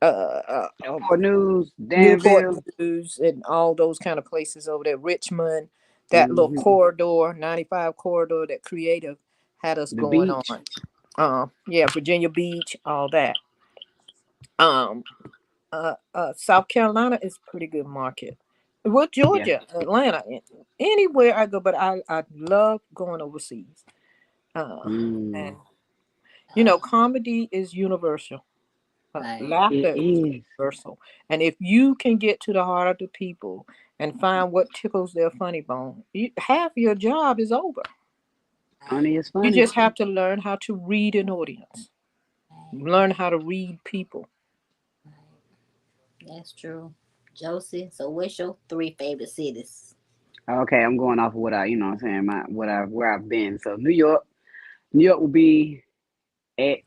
uh, uh, uh, Newport News, Newport Danville. News and all those kind of places over there. Richmond, that little Mm-hmm. corridor, 95 corridor that Creative had us The going beach. on. Yeah, Virginia Beach, all that. Um, South Carolina is a pretty good market. Well, Yeah. Georgia, Atlanta, anywhere I go, but I love going overseas. Mm. And Uh, comedy is universal. right. It Laughter is is. universal, and if you can get to the heart of the people and find what tickles their funny bone, half your job is over. Funny is You funny. just have to learn how to read an audience, Right, learn how to read people. right. That's true. Josie, so what's your three favorite cities? Okay, I'm going off of what I, what I'm saying, where I've been. So New York will be at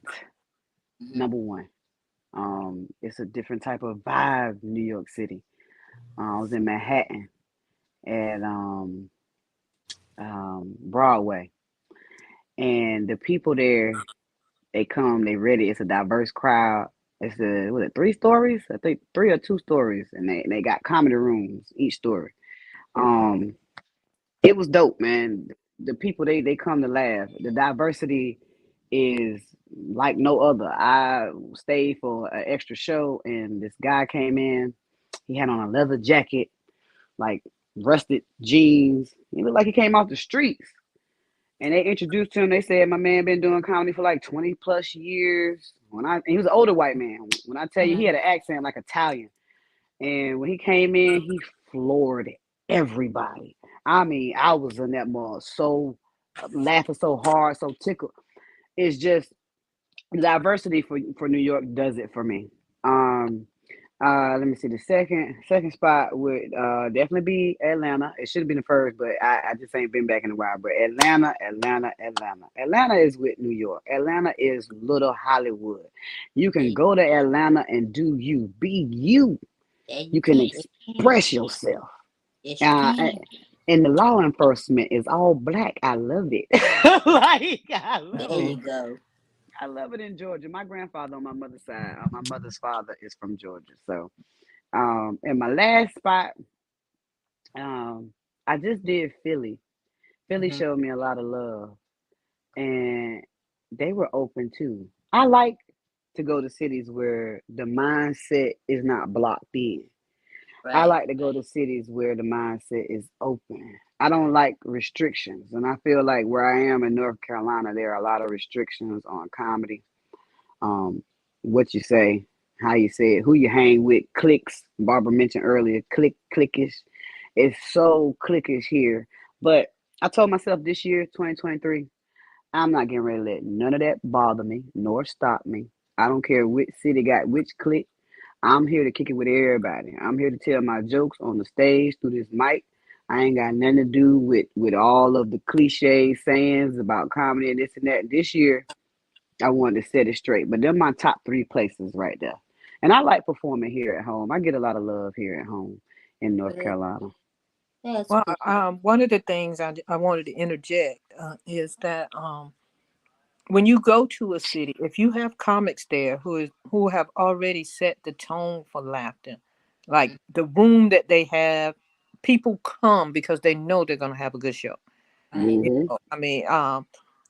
Mm-hmm. number one. It's a different type of vibe, New York City. I was in Manhattan at Broadway, and the people there, they come, they ready. It's a diverse crowd. It's was it 3 stories? I think 3 or 2 stories, and they got comedy rooms each story. Um, it was dope, man. The people they come to laugh. The diversity is like no other. I stayed for an extra show, and this guy came in. He had on a leather jacket, like rusted jeans. He looked like he came off the streets. And they introduced him. They said my man been doing comedy for like 20 plus years. He was an older white man. When I tell you he Mm-hmm. had an accent like Italian. And when he came in, he floored everybody. I mean, I was in that mall so laughing so hard, so tickled. It's just diversity for New York does it for me. Um, let me see. The second spot would definitely be Atlanta. It should have been the first, but I just ain't been back in a while. But Atlanta is with New York. Atlanta is little Hollywood. You can Yeah, go to Atlanta and do you, be you. yeah, you You can can. You can. express yourself. Yes, you Uh, can. and the law enforcement is all black. I love it. Like I love There it. Mm. you go. I love it in Georgia. My grandfather on my mother's side, my mother's father is from Georgia. So, and my last spot. Um, I just did Philly. Philly Mm-hmm. showed me a lot of love, and they were open too. I like to go to cities where the mindset is not blocked in. I Right. like to go to cities where the mindset is open. I don't like restrictions, and I feel like where I am in North Carolina, there are a lot of restrictions on comedy. Um, what you say, how you say it, who you hang with, clicks. Barbara mentioned earlier, clickish. It's so clickish here. But I told myself this year, 2023, I'm not getting ready to let none of that bother me nor stop me. I don't care which city got which clique. I'm here to kick it with everybody. I'm here to tell my jokes on the stage through this mic. I ain't got nothing to do with all of the cliche sayings about comedy and this and that. This year, I wanted to set it straight. But they're my top three places right there. And I like performing here at home. I get a lot of love here at home in North Good. Carolina. That's Well, good. one of the things I wanted to interject is that when you go to a city, if you have comics there who have already set the tone for laughter, like the room that they have, people come because they know they're going to have a good show. Right. You Hmm. know, I mean,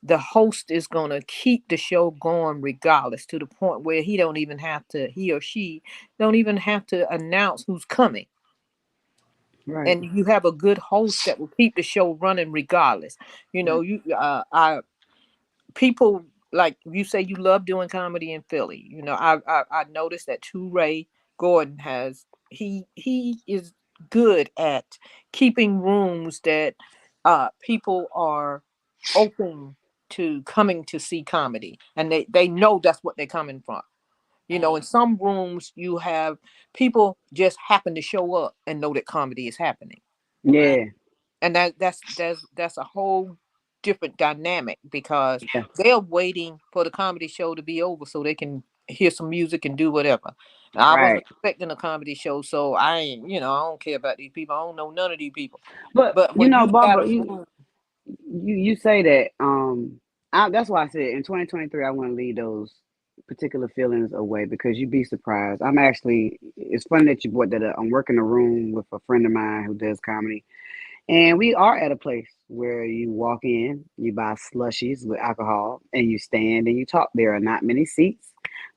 the host is going to keep the show going regardless, to the point where he or she don't even have to announce who's coming. Right. And you have a good host that will keep the show running regardless. You know, I people, like you say, you love doing comedy in Philly. You know, I noticed that too. Ray Gordon has he is good at keeping rooms that people are open to coming to see comedy, and they know that's what they're coming from. You know, in Right. some rooms you have people just happen to show up and know that comedy is happening, Right. Yeah. and that's a whole different dynamic, because Yeah. they're waiting for the comedy show to be over so they can hear some music and do whatever. And I wasn't Right. expecting a comedy show, so I ain't, I don't care about these people. I don't know none of these people. But But when you got a Barbara, room, you say that. That's why I said in 2023 I want to leave those particular feelings away because you'd be surprised. I'm actually. It's funny that you brought that up. I'm working a room with a friend of mine who does comedy, and we are at a place where you walk in, you buy slushies with alcohol, and you stand and you talk. There are not many seats,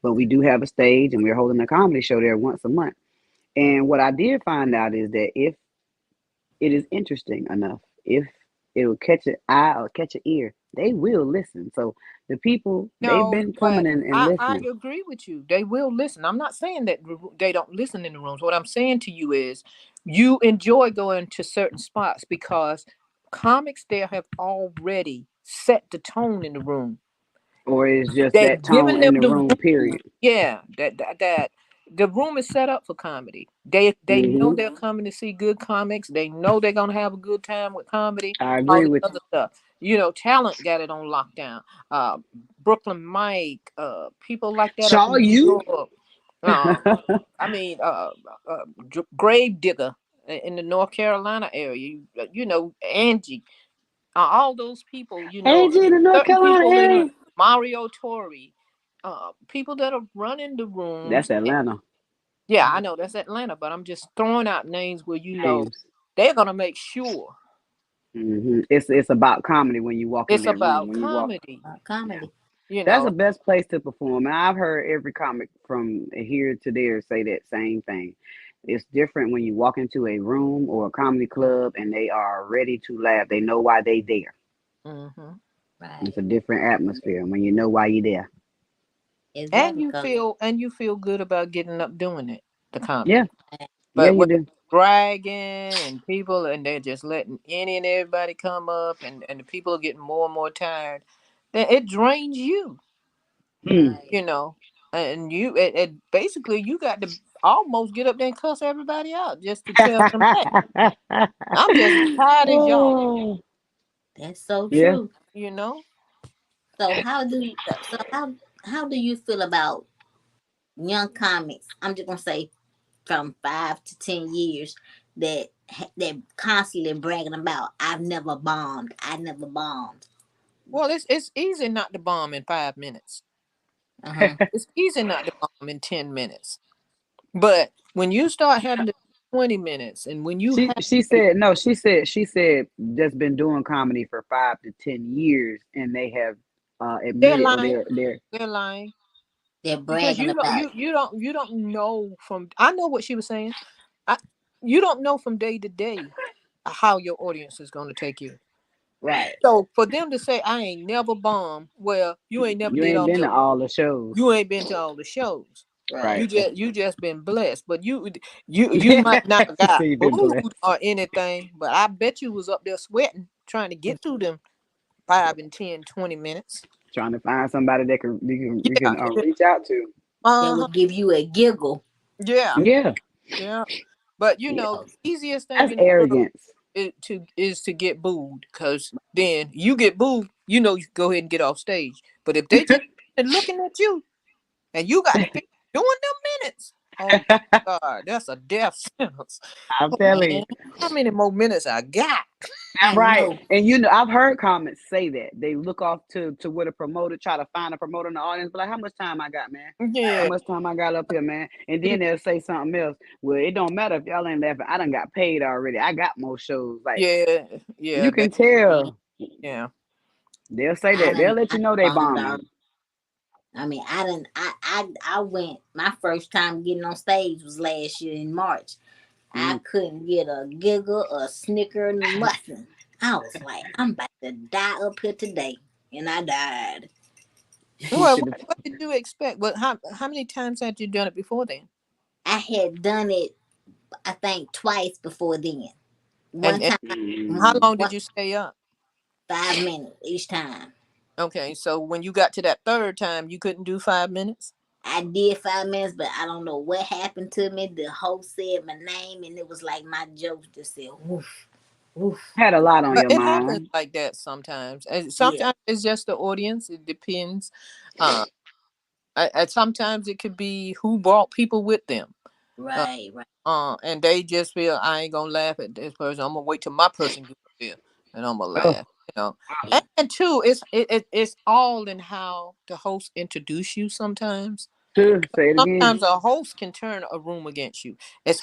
but we do have a stage, and we're holding a comedy show there once a month. And what I did find out is that if it is interesting enough, if it will catch an eye or catch an ear, they will listen. So the people, they've no, been but coming in and I listening. agree with you. They will listen. I'm not saying that they don't listen in the rooms. What I'm saying to you is, you enjoy going to certain spots because comics there have already set the tone in the room. Or it's just They've that tone given in them the the room, room. period. Yeah, that the room is set up for comedy. They know Hmm. they're coming to see good comics. They know they're gonna have a good time with comedy. I All agree the with other stuff. You know, talent got it on lockdown. Uh, Brooklyn Mike, people like you. that up Shaw, in New you? York. Um, I mean, Grave Digger in the North Carolina area. You know, Angie, all those people, Angie in the North certain Carolina people in area? Mario Tori, people that are running the That's rooms. Atlanta. Yeah, I know that's Atlanta, but I'm just throwing out names where Names. they're gonna make sure It's about comedy when you walk in it's that room. about When you walk, comedy. yeah. Comedy. You That's the know, best place to perform. And I've heard every comic from here to there say that same thing. It's different when you walk into a room or a comedy club and they are ready to laugh. They know why they there. hmm It's Right. a different atmosphere when you know why you're there. and Exactly. you Cause feel good about getting up doing it, the Yeah, comedy. yeah, But you when do. bragging and people and they're just letting any and everybody come up, and the people are getting more and more tired, then it drains you. Hmm. right. You know, and it basically you got to almost get up there and cuss everybody out just to tell them, hey, I'm just as tired as y'all. Oh, That's so yeah. true. You know, So how do you feel about young comics? I'm just gonna say from 5 to 10 years that constantly bragging about I've never bombed. I never bombed. well, it's easy not to bomb in 5 minutes. Uh huh. It's easy not to bomb in 10 minutes. But when you start having to 20 minutes. And when you She have she said no. She said just been doing comedy for 5 to 10 years, and they have they're admitted or lying, they're they're lying. They're Because bragging about it. you don't know from, I know what she was saying. I, you don't know from day to day how your audience is going to take you. Right, So for them to say I ain't never bombed, well, you ain't never you did ain't all been to the, all the shows, you ain't been to all the shows. right. right? You just been blessed, but you Yeah, might not have she got said you've been blessed. booed or anything, but I bet you was up there sweating trying to get through them 5 and 10, 20 minutes. Trying to find somebody that you Yeah, can reach out to. That uh-huh. would give you a giggle. Yeah, Yeah, yeah. But Yeah, the easiest thing that's in the world arrogance. is to get booed, because then you get booed, you know, you can go ahead and get off stage. But if they just looking at you and you got to finish doing them minutes, oh my God, that's a death sentence. I'm Oh telling you. man, how many more minutes I got? I Right. know. And you know, I've heard comments say that. They look off to what a promoter try to find a promoter in the audience, but like, how much time I got, man? How Yeah, much time I got up here, man? And then they'll say something else. Well, it don't matter if y'all ain't laughing. I done got paid already. I got more shows. Like yeah, yeah. you That, can tell. yeah. They'll say I that. They'll done, let I you know they bombed out. bombing. I mean, I didn't. I went. My first time getting on stage was last year in March. I Mm. couldn't get a giggle, a snicker, nothing. I was like, I'm about to die up here today, and I died. You Well, should have. what did you expect? But how many times had you done it before then? I had done it, I think, twice before then. One And time, how Mm. long did one you stay up? 5 minutes each time. Okay, so when you got to that third time, you couldn't do 5 minutes. I did 5 minutes, but I don't know what happened to me. The host said my name, and it was like my jokes just said woof, woof. Had a lot on But your it happens mind. like that sometimes. And Yeah, sometimes it's just the audience. It depends. Uh, sometimes it could be who brought people with them. Uh, right, right, and they just feel I ain't gonna laugh at this person. I'm gonna wait till my person gets up there, and I'm gonna Oh, laugh. You know, yeah, and two, it's all in how the host introduce you. Sometimes, say it again. sometimes a host can turn a room against you,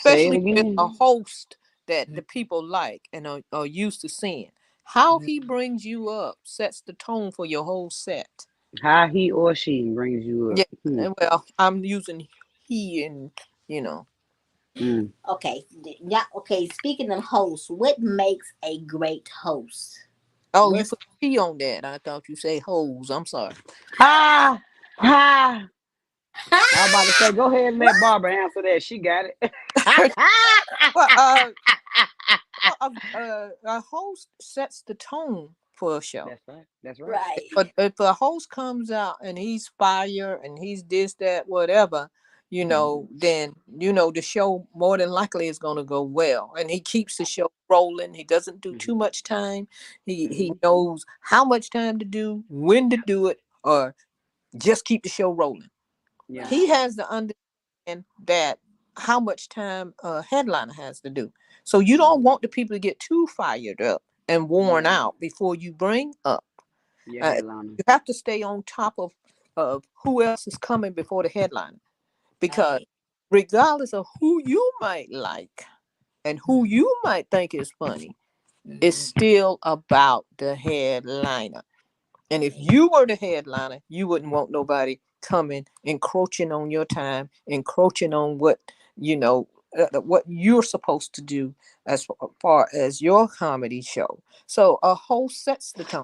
Say it especially if it's a again. host that the people like and are used to seeing. How he brings you up sets the tone for your whole set. How he or she brings you Yeah, up. Hmm. and well, I'm using he and you know. Mm. okay, yeah. Okay, speaking of hosts, what makes a great host? Oh, you What's put P on that. I thought you say hoes. I'm sorry. Ha! Ha! I was about to say, go ahead and let Barbara answer that. She got it. Well, a host sets the tone for a show. That's right. That's right. right? But if a host comes out and he's fire and he's this, that, whatever, then the show more than likely is going to go well. And he keeps the show rolling. He doesn't do Hmm. too much time. He Hmm. knows how much time to do, when to do it, or just keep the show rolling. Yeah. He Right, has to understand that how much time a headliner has to do. So you don't Hmm. want the people to get too fired up and worn Yeah. out before you bring up. Yeah, Uh, headliner. you have to stay on top of who else is coming before the headliner, because right, regardless of who you might like and who you might think is funny, it's hmm, still about the headliner. And if right, you were the headliner, you wouldn't want nobody coming, encroaching on your time, encroaching on what you're supposed to do as far as your comedy show. So a host sets the tone.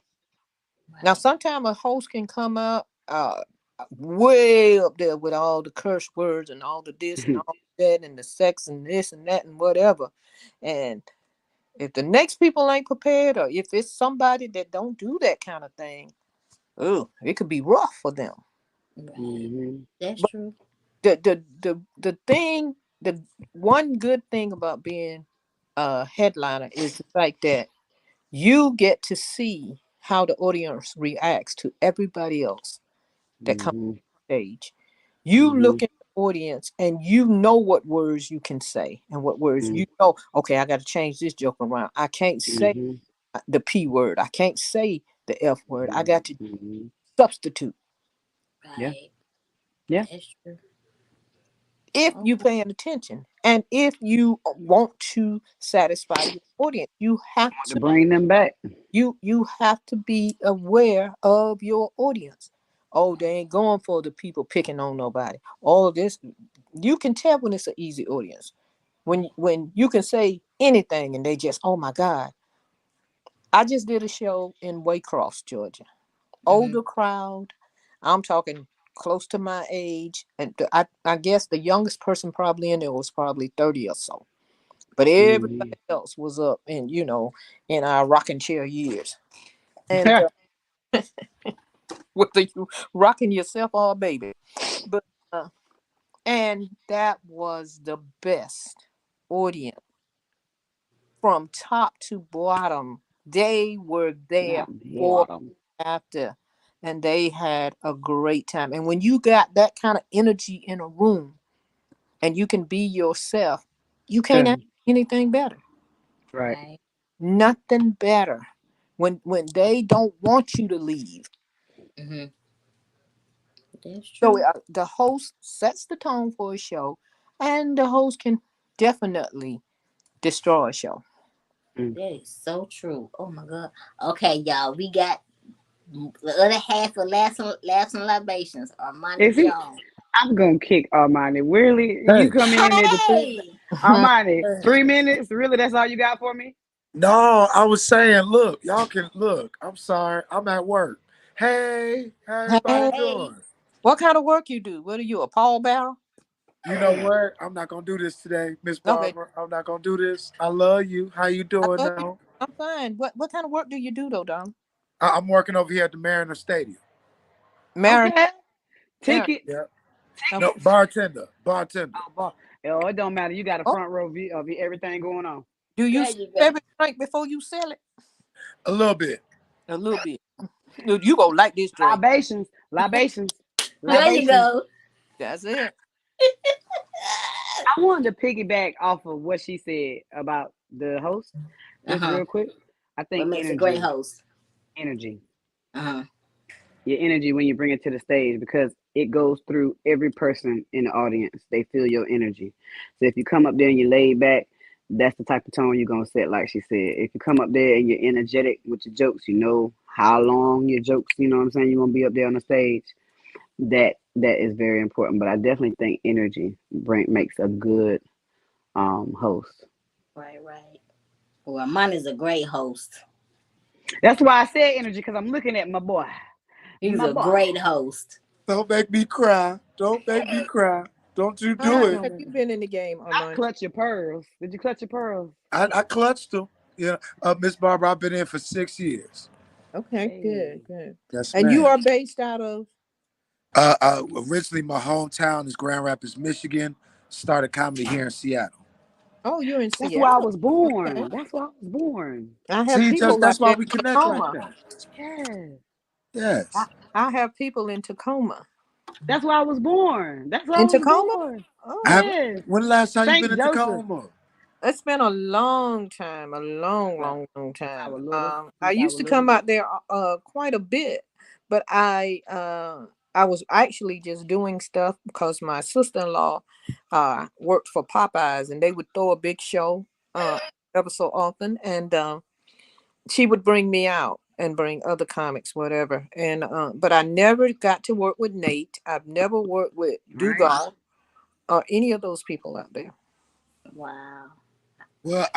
Now, right, sometimes a host can come out way up there with all the curse words and all the this and all that and the sex and this and that and whatever. And if the next people ain't prepared, or if it's somebody that don't do that kind of thing, oh, it could be rough for them. right. Hmm. That's But true. the one good thing about being a headliner is the fact that you get to see how the audience reacts to everybody else that comes Hmm. on stage. You Hmm. look at the audience and you know what words you can say and what words Hmm. you know. Okay, I got to change this joke around. I can't say Hmm. the P word. I can't say the F word. I got to Hmm. substitute. Yeah. Right, Yeah. that's true. if Oh, you paying attention and if you want to satisfy your audience, you have Want to to bring them back. you have to be aware of your audience. Oh, they ain't going for the people picking on nobody. All this, you can tell when it's an easy audience. When you can say anything and they just, oh my God. I just did a show in Waycross, Georgia. mm-hmm. Older crowd. I'm talking close to my age. And I guess the youngest person probably in there was probably 30 or so. But Mm-hmm. everybody else was up in, in our rocking chair years. And whether you rocking yourself or a baby. But and that was the best audience from top to bottom. They were there Not for bottom. after, and they had a great time. And when you got that kind of energy in a room and you can be yourself, you can't ask anything better. Right. Right. Nothing better. When they don't want you to leave. Mm-hmm. That's So true. the host sets the tone for a show, and the host can definitely destroy a show. Mm. That is so true. Oh my God. Okay, y'all. We got the other half of Laughs and Libations. Armani Is he? Jones. I'm gonna kick Armani. Really? You Hey, come in at the Hey. Armani, 3 minutes? Really? That's all you got for me? no, I was saying, look, y'all can look. I'm sorry, I'm at work. Hey, how everybody Hey, Hey. doing? what kind of work you do? What are you, a pallbearer? You know what? I'm not gonna do this today, Miss Okay, Barbara. I'm not gonna do this. I love you. How you I doing love you. now? I'm fine. What kind of work do you do though, Don? I'm working over here at the Mariner Stadium. Marin, Okay. Marin. Tickets. Yeah. No, Okay. bartender, bartender. Oh, boy. Oh, it don't matter. You got a Oh, front row view of everything going on. do you There sip you go. every drink before you sell it? A little bit. A little bit. You go like this drink. Libations, libations, There you libations. go. That's it. I wanted to piggyback off of what she said about the host, just Uh-huh. real quick. I What think makes a great energy, host? energy, Uh-huh. your energy when you bring it to the stage because it goes through every person in the audience. They feel your energy. So if you come up there and you lay back, that's the type of tone you're gonna set, like she said. If you come up there and you're energetic with your jokes, you know how long your jokes, you know what I'm saying, you're gonna be up there on the stage. That is very important. But I definitely think energy makes a good host. Right, right. Well, Armani's a great host. That's why I said energy because I'm looking at my boy, He's my a boy. great host. Don't make me cry. Don't make me cry. Don't you How do long it. have you been in the game, I Armani? clutch your pearls. Did you clutch your pearls? I clutched them. Yeah, Miss Barbara, I've been in for 6 years. Okay, good, Hey. good. Yes, And you ma'am. are based out of? Originally, my hometown is Grand Rapids, Michigan. Started comedy here in Seattle. Oh, you're in That's where I Seattle. was Okay. born. That's where I was born. I have See, people that's out why there we in connect like Tacoma. that. Yes. I, Yes. I have people in Tacoma. That's where I was born. That's where I In was Tacoma? born. I Oh, have. Yes. When the last time you been St. in Joseph. Tacoma? it's been a long time, a long, Well, long, long since I time. was little. I Since I used was to little. come out there quite a bit, but I was actually just doing stuff because my sister-in-law worked for Popeyes, and they would throw a big show ever so often, and she would bring me out and bring other comics, whatever. And but I never got to work with Nate. I've never worked with Right. Dugal or any of those people out there. Wow. Well,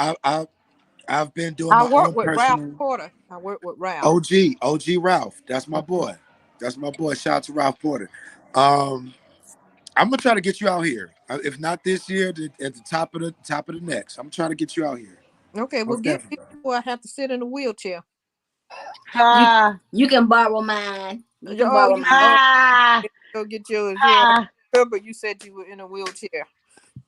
I've been doing I my work own with Ralph personal Porter. I work with Ralph. OG Ralph. That's my Mhm. boy. That's my boy. Shout out to Ralph Porter. Um, I'm gonna try to get you out here. If not this year, at the top of the next. I'm trying to get you out here. Okay, well, Most get me definitely. before I have to sit in a wheelchair. You Ha you can borrow mine. You can Oh, borrow you oh, mine. ha go get yours. Yeah, ha. remember you said you were in a wheelchair.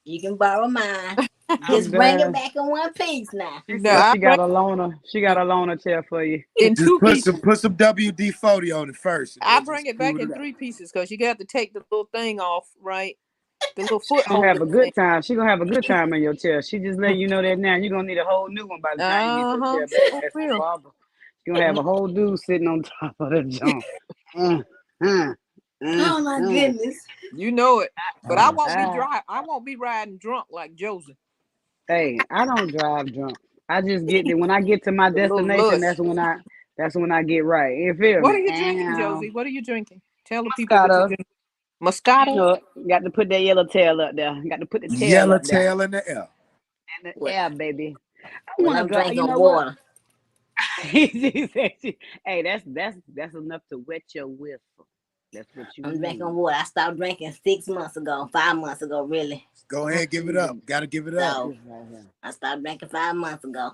You can borrow mine. I'm Just bring it done. back in one piece now. She No, said I she bring got a loaner. She got it a loaner chair for you. in Just two pieces. put some WD-40 on it first, and I then bring just it back scoot in it out. three pieces because you got to take the little thing off, right? The little She foot gonna holder have a thing. good time. She gonna have a good time in your chair. She just letting you know that now. You're gonna need a whole new one by the time you get your Uh-huh. chair back. For That's real. Barbara. She gonna have a whole dude sitting on top of the junk. Uh, uh. Oh my goodness. You know it. But I won't be Ah. I won't be riding drunk like Josie. Hey, I don't drive drunk. I just get there. When I get to my A little destination, lush. that's when I get right. You feel What me? are you drinking, And Josie? What are you drinking? Tell the people what you're Moscato, drinking. you Moscato? know, got to put that yellow tail up there. Got to put the tail Yellow up there tail in the air. in the Well, air, baby. I well, want to I'm go. You drinking know what? water. Hey, that's enough to wet your whistle. That's what you I'm drinking need. water. I stopped drinking 6 months ago, 5 months ago, really. Go I ahead, give it need up. to Gotta give it up. So this right here. I stopped drinking 5 months ago.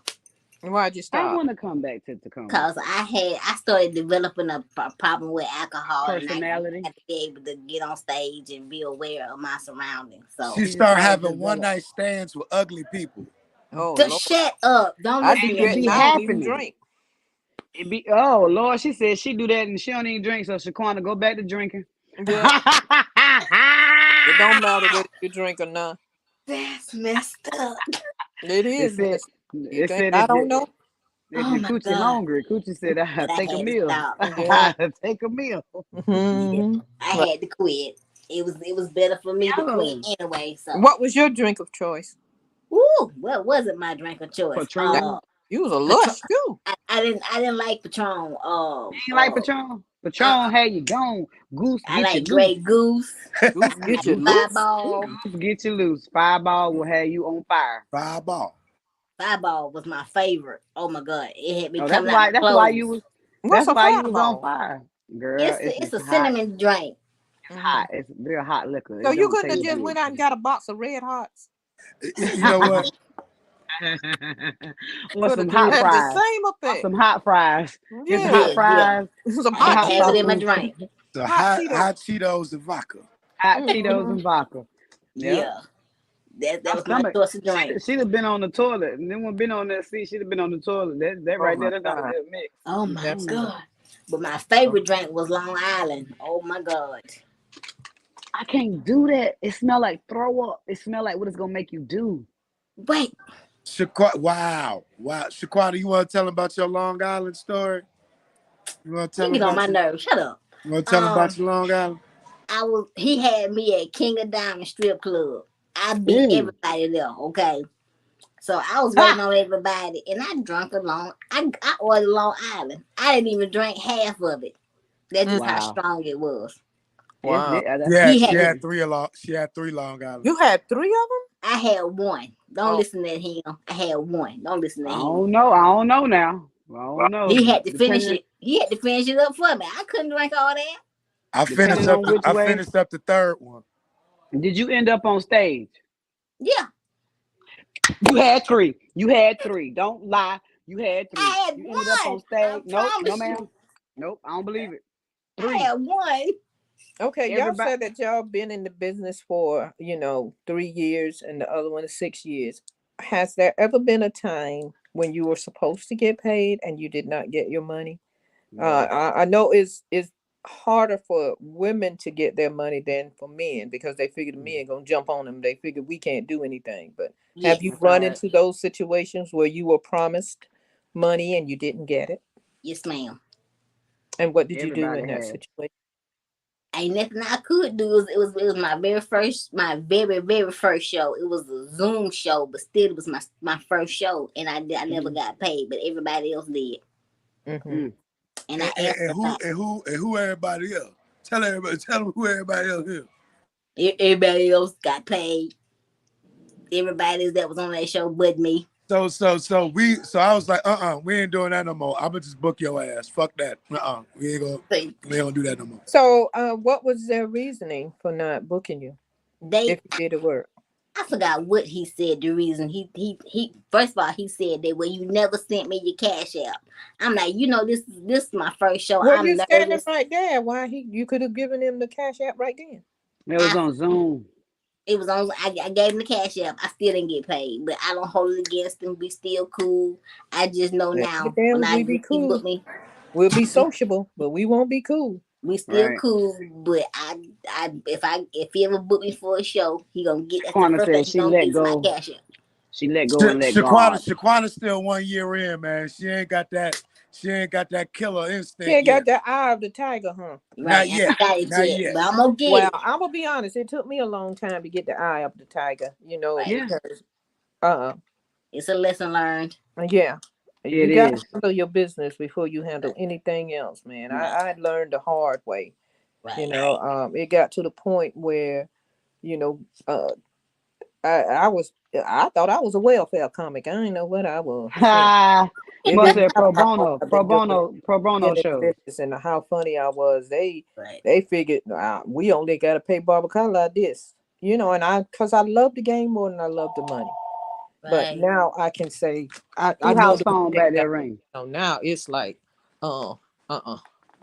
Why'd you I stop? want to come back to Tacoma. Cause I started developing a problem with alcohol, and I Personality. had to be able to get on stage and be aware of my surroundings. So She You just start gotta having one develop. night stands with ugly people. Oh just Lord. shut up. Don't I listen do to It that and be I him. don't even happening. drink. It be Lord, she said she do that and she don't even drink. So Shaquana, go back to drinking. Yeah. It don't matter whether you drink or not. That's messed up. It it is said messed. You it think said I don't know? if Oh your my coochie god. hungry, coochie said But I take a had to meal. stop. Yeah. Take a meal. Yeah, Hmm. I had to quit. It was better for me to quit Yo, anyway. So, What was your drink of choice? woo, what wasn't my drink of choice? Patron. You was a Patron. lush too. I didn't like Patron. You ain't like Patron? Patron, Uh, hey, you gone. Goose I get you like loose. Grey Goose. Goose I get like you loose. Fireball. Goose get you loose. Fireball will have you on fire. Fireball. Fireball was my favorite. Oh my god, it had me Oh, coming out my clothes. What's that's a why you was on fireball? fire. Girl, It's it's a hot. cinnamon drink. It's Hmm. hot. It's real hot liquor. So It you don't couldn't have taste just good. went out and got a box of red hots. You know what? Or Could some have hot had the fries. same Or effect. some hot fries. Get some hot Yeah. Yeah. fries. Some I Some had hot to hot have it in Cheetos. my sausages. drink. So Hot hot Cheetos. Cheetos and vodka. Hot Cheetos Hmm. and vodka. Yep. Yeah, that My was my stomach. choice of drink. She'd have been on the toilet. And then when been on that seat, she'd have been on the toilet. That Oh right there, my that's not a God. good mix. Oh I'm my telling you. That's god. But my favorite drink was Long Island. Oh my god. I can't do that. It smell like throw up. It smell like what it's gonna make you do. Wait, Wow. Shaquana, you want to tell them about your Long Island story? You want to tell you them get on about my your? nerves. Shut up. You want to tell them about Um, your Long Island? he had me at King of Diamond Strip Club. I beat Mm. everybody there, okay? So I was waiting Ha! on everybody, and I drank along. I ordered Long Island. I didn't even drink half of it. That's Mm, just how Wow. strong it was. wow. Yeah, He she had to. had three along. She had three Long Island. You had three of them? I had one. Don't Oh, listen to him. I had one. Don't listen to I him. don't know. I don't know now. I don't know. He had to finish Depending it. He had to finish it up for me. I couldn't drink all that. I on which way. finished up the third one. Did you end up on stage? Yeah, You had three. You had three. Don't lie. You had three. I had You ended up on one. I stage. Nope. No, promise you. ma'am. Nope. I don't believe it. I Three. had one. okay. Y'all Everybody. said that y'all been in the business for, 3 years and the other one is 6 years. Has there ever been a time when you were supposed to get paid and you did not get your money? No. I know it's harder for women to get their money than for men because they figure the men gonna jump on them. They figure we can't do anything. But have you Yes, That's run right. into those situations where you were promised money and you didn't get it? yes, ma'am. And what did you do Everybody in that has. situation? Ain't nothing I could do. It was my very very first show. It was a Zoom show, but still it was my first show, and I never Mm, got paid, but everybody else did, Hmm. mm. and I And, and, asked and who about and who and who everybody else? Tell everybody. Tell them who everybody else is. everybody else got paid. Everybody that was on that show but me. So I was like, we ain't doing that no more. I'ma just book your ass. Fuck that. We ain't gonna do that no more. So, what was their reasoning for not booking you They if you did the work? I forgot what he said. The reason he first of all he said that well you never sent me your cash app. I'm like this is my first show. Well, I'm you standing nervous. right there. Why you could have given him the cash app right then? It was I on Zoom. it was on. I gave him the cash app. I still didn't get paid, but I don't hold it against him. We still cool. I just know Well, now when damn, we be he cool. booked me, We'll be sociable, but we won't be cool. we still Right. cool. But if he ever book me for a show, he gonna get that's the Quana first thing said he she gonna get let is my go. cash app. She let go and let God. Shaquana's still 1 year in, man. She ain't got that. She ain't got that killer She instinct ain't got yet. that eye of the tiger, huh? Right, Not I yet. ain't got it Not yet, yet. but I'm gonna get Well, it. I'm gonna be honest. It took me a long time to get the eye of the tiger, Right, Yeah, because uh, it's a lesson learned. yeah, it you got to is. handle your business before you handle anything else, man. Right, I learned the hard way. right. It got to the point where, you know, uh, I thought I was a welfare comic. I didn't know what I was. Ha! It Must didn't say matter how long I've pro been doing bono, pro bono in this shows. business and how funny I was. Right, They figured we only got to pay Barbara Carlyle this, and because I love the game more than I love the money. But right. now I can say I Who know house the phone mistake back that there ring? now it's like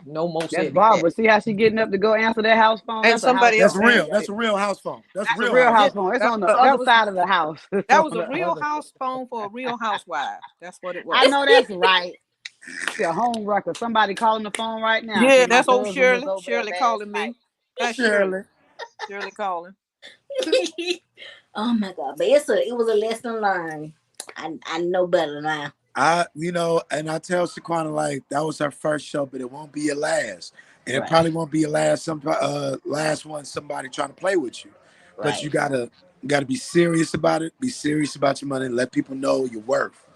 no more That's said that. Barbara. See how she getting up to go answer that house phone? And That's a house somebody That's else phone. answered real. it. That's a real house phone. That's That's a real real house Yeah, house phone. phone. It's that, on the that other was side of the house. that On was a the real other. house phone for a real housewife. That's what it I was. know that's right. She a home wrecker. Somebody calling the phone right now. Yeah, Say my that's old husband was Shirley. over there Shirley last calling night. me. That's Shirley. Shirley. Shirley calling. Oh my god! But it was a lesson learned. I know better now. And I tell Shaquana like that was her first show, but it won't be your last, and it Right, probably won't be your last. Last one, somebody trying to play with you, but right, you gotta be serious about it. Be serious about your money. Let people know your worth.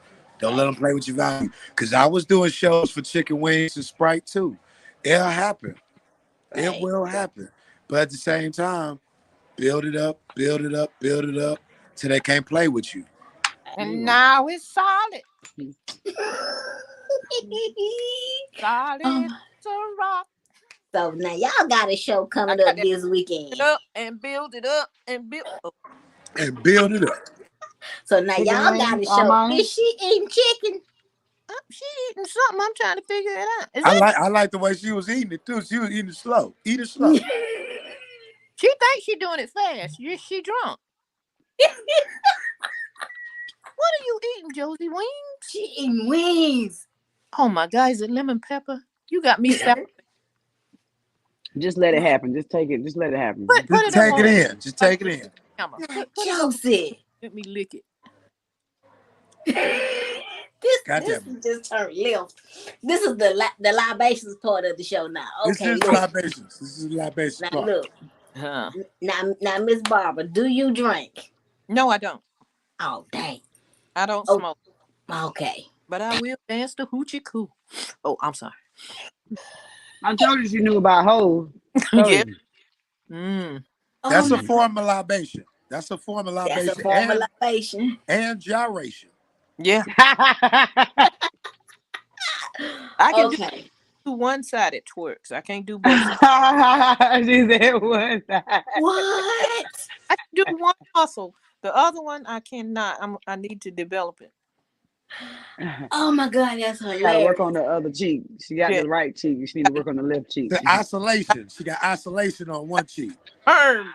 Don't let right, them play with your value. Cause I was doing shows for chicken wings and Sprite too. It'll happen. It right. will happen. But at the same time, build it up, build it up, build it up, till they can't play with you. And Yeah. now it's solid. Solid Oh, as a rock. so now y'all got a show I coming got up that this it weekend. up and build it up and build. Oh, And build it up. So now Chicken y'all got wings, a show. Armani. Is she eating chicken? she eating something. I'm trying to figure it out. Is I that like I like the way she was eating it too. She was eating it slow. Eat it slow. she thinks she doing it fast? She drunk. What are you eating, Josie? Wings? She eating wings. Oh my God, is it lemon pepper? You got me salad. Just let it happen. Just take it. Just let it happen. Put Just it up take on it the in. Just like take it in. camera. Now, Put it up. Josie. Let me lick it. God This damn it. is just turned left. This is the libations part of the show now. This Okay, is the look. libations. This is the libations Now part. look. Huh. Now Miss Barbara, do you drink? No, I don't. Oh dang. I don't Oh, smoke, okay. but I will dance the hoochie coo. Oh, I'm sorry. I told you she knew about hoes. Told Yeah. you. Mm. Oh That's a my god. form of libation. That's a form of That's a libation form of libation. and gyration. Yeah. I can do Okay. one-sided twerks. I can't do both sides. She said one time. What? I can do one muscle. The other one I cannot. I need to develop it. Oh my god, that's Got to work on hilarious. the other cheek. She got Yeah. the right cheek. She need to work on the left cheek. The isolation. She got isolation on one cheek. Turn.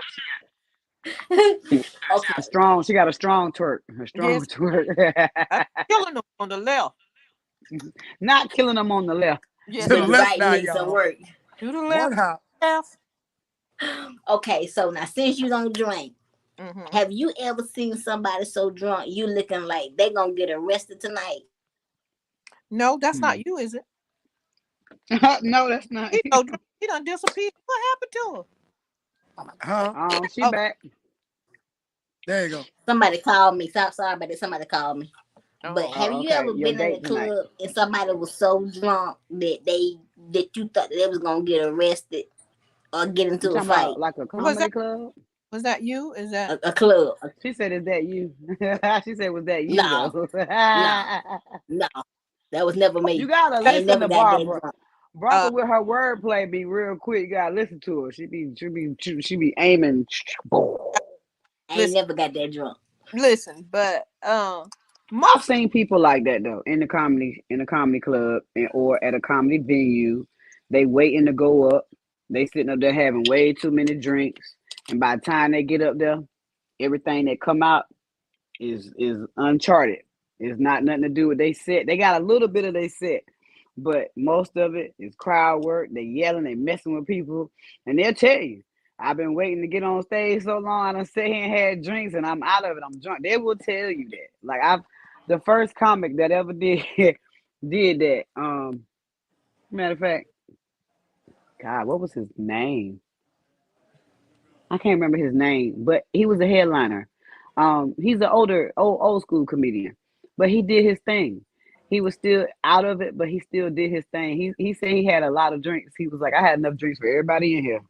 A Okay. strong. She got a strong twerk. A strong Yes. twerk. I'm killing them on the left. Not killing them on the left. Yes, To the But I the left right now, needs some y'all. work. do the One left. hop. Left. Okay, so now since you don't drink, Mm-hmm. have you ever seen somebody so drunk you looking like they gonna get arrested tonight? No, that's Hmm. not you, is it? No, that's not. He so drunk. He done disappeared. What happened to her? Huh? She Oh, back. There you go. Somebody called me. Sorry about that. Somebody called me. But oh, have Oh, you okay. ever Your been in a date tonight. club and somebody was so drunk that you thought they was gonna get arrested or get You into a talking fight? about like a was comedy that club? you? Is that A club? She said, "Is that you?" She said, "Was that you No, though?" no, no. That was never You me. gotta I ain't listen never to got that Barbara. drunk. Barbara uh with her wordplay be real quick. You gotta listen to her. She be aiming. I ain't listen, never got that drunk. listen, but I've most seen people like that though in the comedy club or at a comedy venue. They waiting to go up. They sitting up there having way too many drinks, and by the time they get up there, everything that come out is uncharted. It's not nothing to do with they set. They got a little bit of they set, but most of it is crowd work. They yelling, they messing with people, and they'll tell you. I've been waiting to get on stage so long. I done sat here and had drinks, and I'm out of it. I'm drunk. They will tell you that. Like I've the first comic that ever did did that. Matter of fact, God, what was his name? I can't remember his name, but he was a headliner. He's an old school comedian, but he did his thing. He was still out of it, but he still did his thing. He said he had a lot of drinks. He was like, I had enough drinks for everybody in here.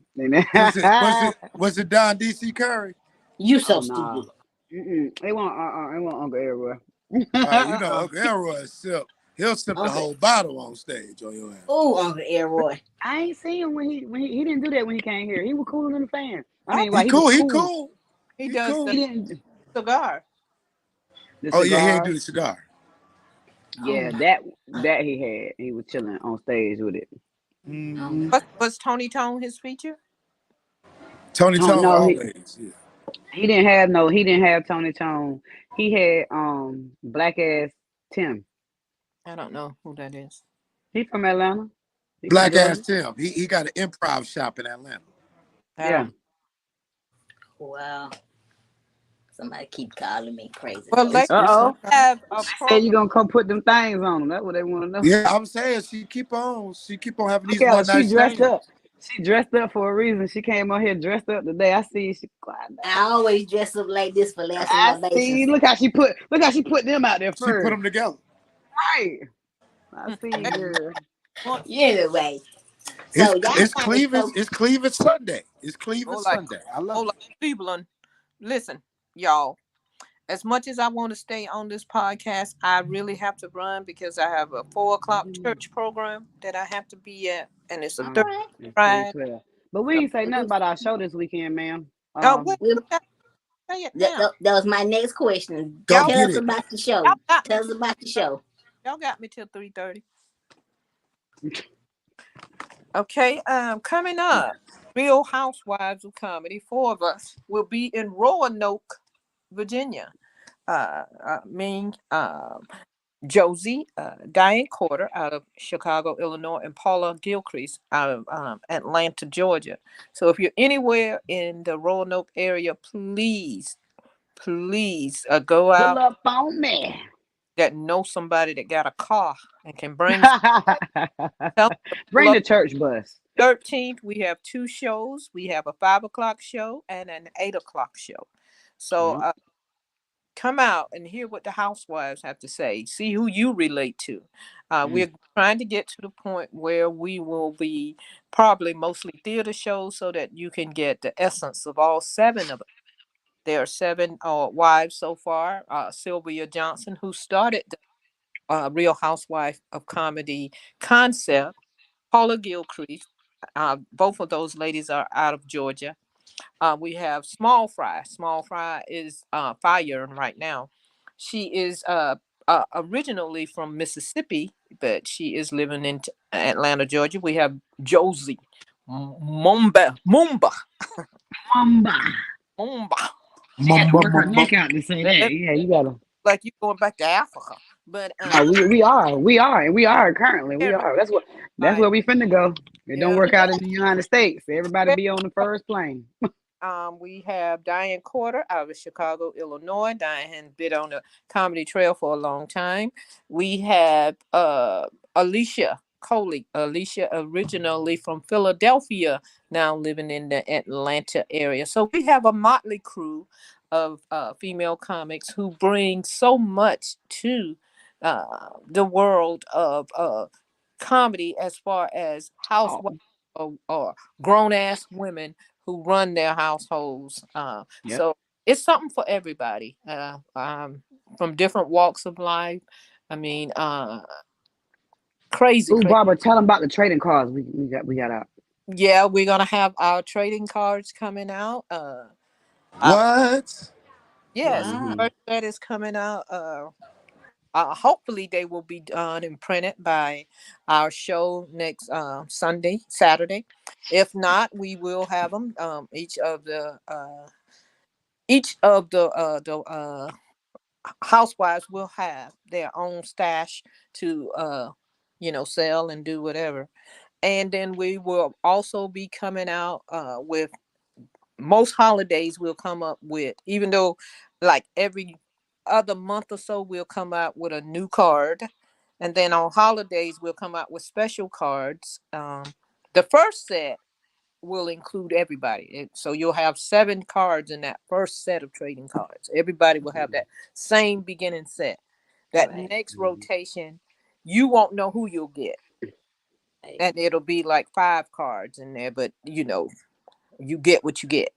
Was it was it was it Don DC Curry? You Oh so no, stupid. it won't Uncle Everywhere. You know Uncle Elroy sip. He'll sip the Uncle. whole bottle on stage on your ass. Oh, Uncle Elroy. I ain't seen him when he didn't do that when he came here. He was cooler than the fans. I Oh, mean, He like he was cool. He cool. cool. he He does He the cool. didn't cigar. the Oh yeah, he ain't do cigars. the cigar. Oh Yeah, my. that he had. He was chilling on stage with it. Oh Mm-hmm. my. Was Tony Tone his feature? Tony Tone No, always. Yeah. he didn't have Tony Tone. He had black ass Tim. I don't know who that is. He from Atlanta. He from Black ass Georgia. Tim. He got an improv shop in Atlanta. I Yeah. don't. Wow. Somebody keep calling me crazy Well, folks. ladies, It's Uh oh. we okay. have a Hey, program. you gonna come put them things on them? That's what they want to know. Yeah, I'm saying she keep on having Look these at her. one She night dressed stands. up. She dressed up for a reason. She came on here dressed up today. I see. She quiet I down. always dress up like this for laughs and I see. libations. Look how she put. Look how she put them out there She put first. them together. Right. I see, girl. Excellent. Anyway, It's so y'all it's kind of Cleveland. show. It's Cleveland Sunday. It's Oh, Cleveland like Sunday. I love oh, it. like Cleveland. Listen, y'all. As much as I want to stay on this podcast, I really have to run because I have a 4 o'clock church program that I have to be at, and it's a All Thursday right. It's Friday. 3:12. But we So, ain't say nothing We, about our show this weekend, ma'am. what we, you got to say it that, now? that, that was my next question. Go Y'all, Tell get us it. about the y'all show. got me Tell us till about the 3:30. show. Y'all got me till 3:30. Okay. Coming up, Real Housewives of Comedy. Four of us will be in Roanoke, Virginia. Me, Josie, Diane Corder out of Chicago, Illinois, and Paula Gilcrease out of Atlanta, Georgia. So if you're anywhere in the Roanoke area, please go Pull out up on me. that know somebody that got a car and can bring somebody. Tell them to pull Bring up. the church bus. 13th, we have two shows. We have a 5 o'clock show and an 8 o'clock show. So Yep. come out and hear what the housewives have to say. See who you relate to. Mm. We're trying to get to the point where we will be probably mostly theater shows so that you can get the essence of all seven of us. There are seven wives so far. Sylvia Johnson, who started the Real Housewife of Comedy concept. Paula Gilcrease. Both of those ladies are out of Georgia. We have Small Fry. Small Fry is firing right now. She is originally from Mississippi, but she is living in Atlanta, Georgia. We have Josie Mumba. Mamba. Mumba. She had to Mamba, work her mamba. neck out to say That, that. that Yeah, you gotta. like you going back to Africa. But No, we are currently we Mary, are. That's like where we finna go. It don't yeah. work out in the United States. Everybody be on the first plane. We have Diane Corder out of Chicago, Illinois. Diane has been on the comedy trail for a long time. We have Alicia Coley. Alicia originally from Philadelphia, now living in the Atlanta area. So we have a motley crew of female comics who bring so much to the world of comedy as far as Oh, housewives or grown ass women who run their households. yep. So it's something for everybody from different walks of life. I mean, crazy, Ooh, crazy. Barbara, tell them about the trading cards we got out. Yeah, we're gonna have our trading cards coming out. Uh, What? yes, Mm-hmm. Wow. first set is coming out. Hopefully, they will be done and printed by our show next Sunday, Saturday. If not, we will have them. Each of the housewives will have their own stash to sell and do whatever. And then we will also be coming out with most holidays. We'll come up with, even though like every other month or so we'll come out with a new card. And then on holidays, we'll come out with special cards. The first set will include everybody. So you'll have 7 cards in that first set of trading cards. Everybody will have that same beginning set. That Right. next rotation, you won't know who you'll get. Right. And it'll be like 5 cards in there, but you get what you get.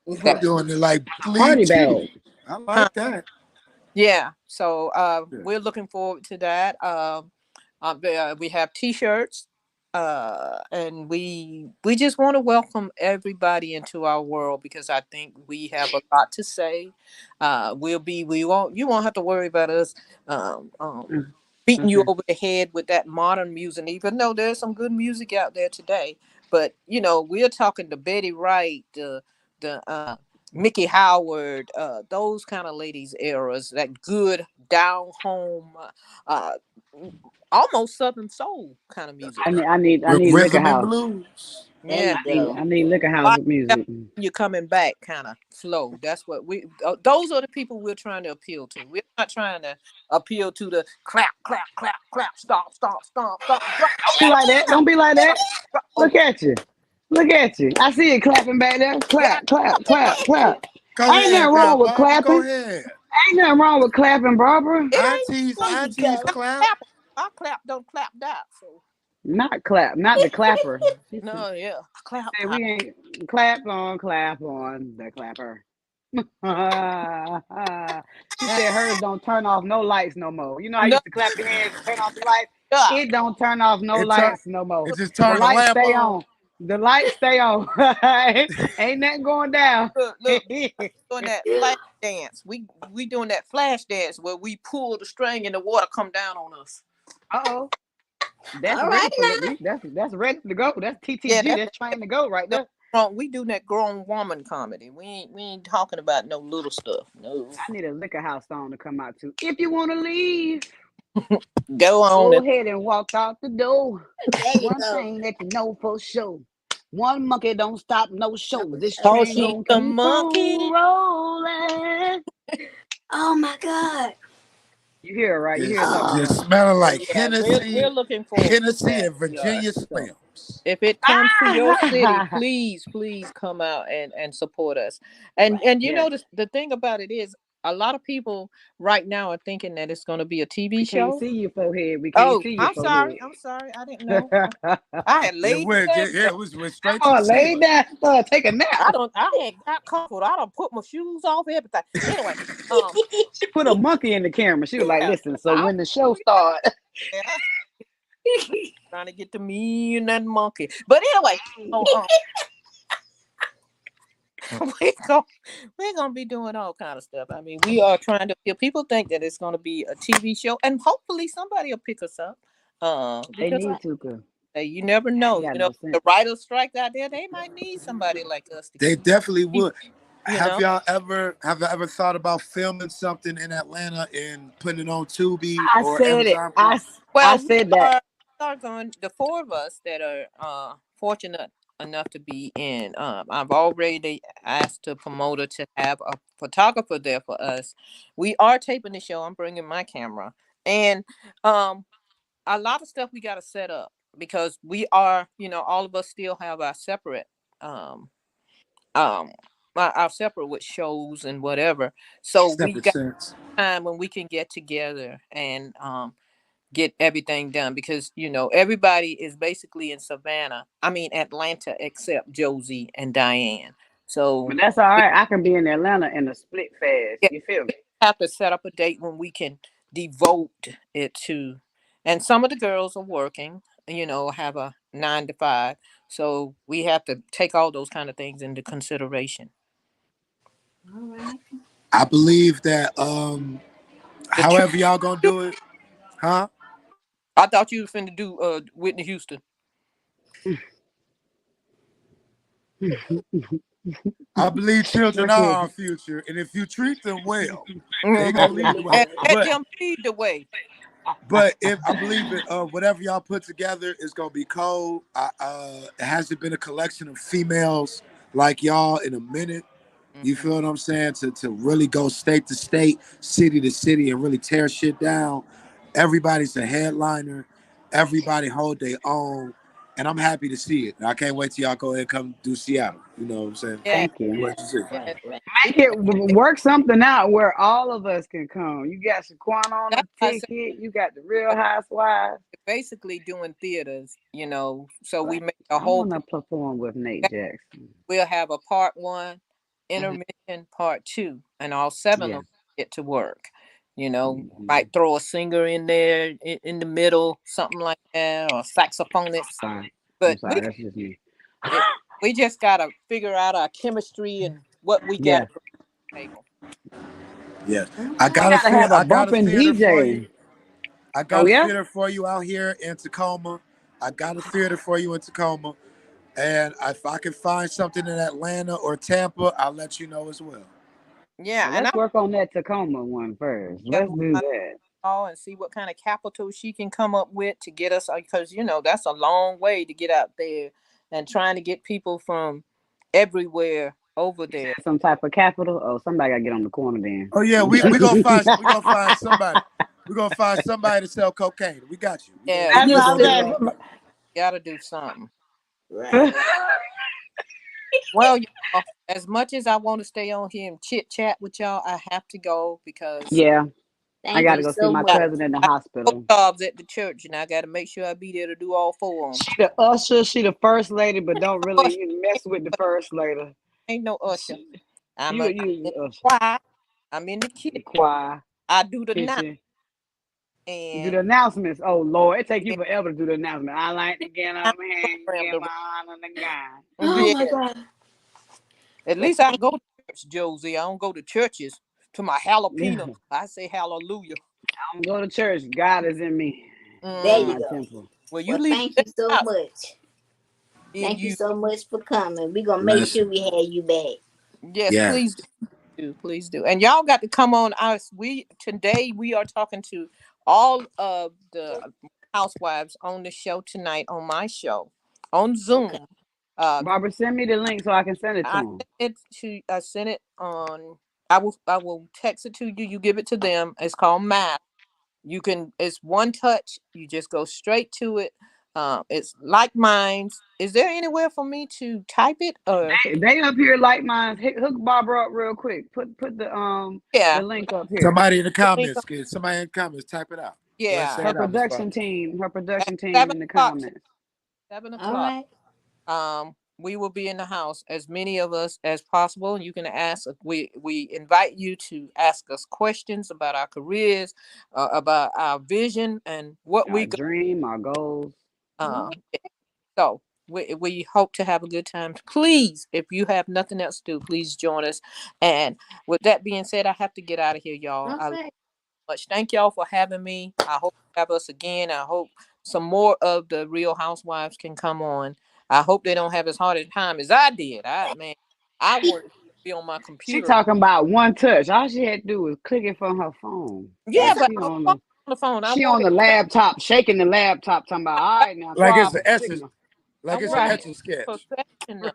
You're That, Right. doing it like Bleed Party Chew. bag. I huh? like that. Yeah. So Yeah. we're looking forward to that. We have T-shirts, and we just want to welcome everybody into our world because I think we have a lot to say. We won't have to worry about us um, um, Mm, beating you okay. over the head with that modern music. Even though there's some good music out there today, but we're talking to Betty Wright, the Mickey Howard, those kind of ladies eras, that good down home, uh, almost Southern soul kind of music. I need liquor Rhythm and house. blues. There Yeah, you go. I need liquor house like with music. you're coming back kind of flow. That's what those are the people we're trying to appeal to. We're not trying to appeal to the clap, clap, clap, clap, stomp, stomp, stomp, stomp, drop, Don't be like that. Don't be like that. drop. Look Oh, at you. Look at you. I see it clapping back there. yeah, Clap, clap, clap, clap. Go Ain't ahead nothing now, wrong with Barbara. Go clapping. ahead. Ain't nothing wrong with clapping, Barbara. it ain't Aunties, There you aunties go. clap. clap. I clap, don't clap that. So Not clap, not the clapper. no, yeah, clap, Said clap. we ain't clap on the clapper. She Yeah. said hers don't turn off no lights no more. You know I No, used to clap your hands and turn off the lights? yeah. It don't turn off no It turn. lights no more. It just The turn the lights lamp stay on. on. The lights stay on. Ain't nothing going down. Look, doing that flash dance. We doing that flash dance where we pull the string and the water come down on us. Uh-oh. That's All ready right for now. that's ready to go. That's Yeah, TTG. That's trying to go right the there. we do that grown woman comedy. We ain't talking about no little stuff. No, I need a liquor house song to come out too. If you want to leave, go on go and ahead and walk out the door. There you One go. thing that you know for sure. One monkey don't stop no No show. This show. oh, train she's gonna a keep on monkey. rolling. Oh my God. You hear it, right? You hear Just, something, just right? smelling So like yeah, we're Hennessy, looking forward to Hennessy that. and We are. Virginia So Slims. if it comes to your city, Ah! please come out and support us. And Yes. the thing about it is, a lot of people right now are thinking that it's going to be a TV We can't show. see your forehead. We can't Oh, see your I'm sorry. forehead. I'm sorry. I didn't know. Come I had It laid went, down. yeah, it went straight to the on, lay ceiling. down. Take a nap. I don't. I had got comfortable. I don't put my shoes off everything. Anyway, um, She put a monkey in the camera. She was like, yeah, listen, so I when the show starts, yeah, trying to get to me and that monkey. But anyway, so we we're gonna be doing all kind of stuff. I mean, we are trying to. If people think that it's gonna be a TV show, and hopefully somebody will pick us up. they Because need to, cause you never I ain't know. got You know, no sense. the writers' strike out there, they might need somebody like us to They keep. definitely keep would. you know. Have y'all ever thought about filming something in Atlanta and putting it on Tubi I or said it. Amazon Prime? I Well, said that. we are going. The 4 of us that are fortunate enough to be in. I've already asked the promoter to have a photographer there for us. We are taping the show. I'm bringing my camera, and um, a lot of stuff we got to set up because we are, all of us still have our separate um um our separate with shows and whatever. So we Separate got sense. time when we can get together and get everything done because everybody is basically in Savannah. I mean Atlanta except Josie and Diane. But So that's all we right. I can be in Atlanta in a split fast. yeah, You feel me? have to set up a date when we can devote it to. And some of the girls are working, have a 9 to 5. So we have to take all those kind of things into consideration. All right. I believe that The tr- however y'all gonna do it, huh? I thought you were finna do Whitney Houston. I believe children Look are here. our future, and if you treat them well, they Hmm. gonna lead the Absolutely. way. And let But them lead the way. but if I believe it, whatever y'all put together is gonna be cold. It hasn't been a collection of females like y'all in a minute. You Hmm. feel what I'm saying? To really go state to state, city to city, and really tear shit down. Everybody's a headliner. Everybody hold their own, and I'm happy to see it. I can't wait till y'all go ahead and come do Seattle. You know what I'm saying? Yeah, Thank you. What you see? yeah. Right, right. We Make it work something out where all of us can come. You got Shaquana on the that's why I said ticket. You got the Real Housewives. we're basically doing theaters, you know. So we Right. make a I whole. want to perform with Nate Jackson. We'll have a part one, Mhm. intermission, part two, and all seven of Yeah. them get to work. You know, Hmm. might throw a singer in there in the middle, something like that, or saxophonist. Sorry. I'm But sorry. That's just me. it, we just gotta figure out our chemistry and what we got Yeah. to bring to the table. Yes. I We got a Okay. gotta have a I got a bumping theater for you. DJ. I Oh got a yeah. theater for you out here in Tacoma. I got a theater for you in Tacoma. And if I can find something in Atlanta or Tampa, I'll let you know as well. Yeah, Well, and let's work on that Tacoma one first. I Let's do that. call and see what kind of capital she can come up with to get us, because you know that's a long way to get out there and trying to get people from everywhere over You there. said some type of capital. Oh, somebody gotta get on the corner then. Oh yeah, we gonna find somebody. We're gonna find somebody to sell cocaine. We got you. We gonna Yeah, we That's gonna what Yes, go I'm ahead sir. saying. on that. gotta do something. Right, right. Well, y'all, as much as I want to stay on here and chit chat with y'all, I have to go because Yeah, I Thank gotta you go see so my I much. cousin in the got four hospital. jobs at the church and I got to make sure I be there to do all four of them. She the usher. She the first lady, but don't Usher, really mess with the first lady. ain't no usher. She, I'm you in the the usher. choir. I'm in the The kitchen. choir, I do the night kitchen. You do and the announcements. Oh Lord, it take you forever to do the announcement. I like to get I'm up and programmed give around. my honor to God. Oh Yeah, my God. at Well, least I thank go to church, Josie. I don't go to churches to my Yeah. jalapeno. I say hallelujah. I don't go to church. God is in me. there That's Mm. you my go. temple. Well, you Well, leave thank that you so out much. in Thank you you. so much for coming. We're gonna make sure Listen. we have you back. Yes, Yeah. please do, please do. And y'all got to come on us. We today we are talking to all of the housewives on the show tonight on my show on Okay. Zoom. Uh, Barbara, send me the link so I can send it to I him. sent it on. I will text it to you. You give it to them. It's called Math. You can. It's one touch. You just go straight to it. It's like mine's. Is there anywhere for me to type it or? They up here like mine. Hook Barbara up real quick. Put the Yeah, link up here. Somebody in the the link comments. up- Somebody in the comments. Type it out. Go ahead, say yeah. Her it out, Miss Bob. production team. Her At production team seven in the o'clock. comments. All 7 o'clock. right. We will be in the house, as many of us as possible. You can ask. We invite you to ask us questions about our careers, about our vision, and what Our we go. dream, our goals. Uh, so we hope to have a good time. Please, if you have nothing else to do, please join us. And with that being said, I have to get out of here, y'all. I love Okay. you much. Thank y'all for having me. I hope you have us again. I hope some more of the Real Housewives can come on. I hope they don't have as hard a time as I did. I wanted to be on my She computer. talking about one touch. All she had to do was click it from her phone. Yeah, That's but She I was on on the the phone. I she on wanted the laptop, shaking the laptop, talking about all right now, Like fire it's up an a etch signal. I like it's an wanted to Right. etch a sketch. perfection.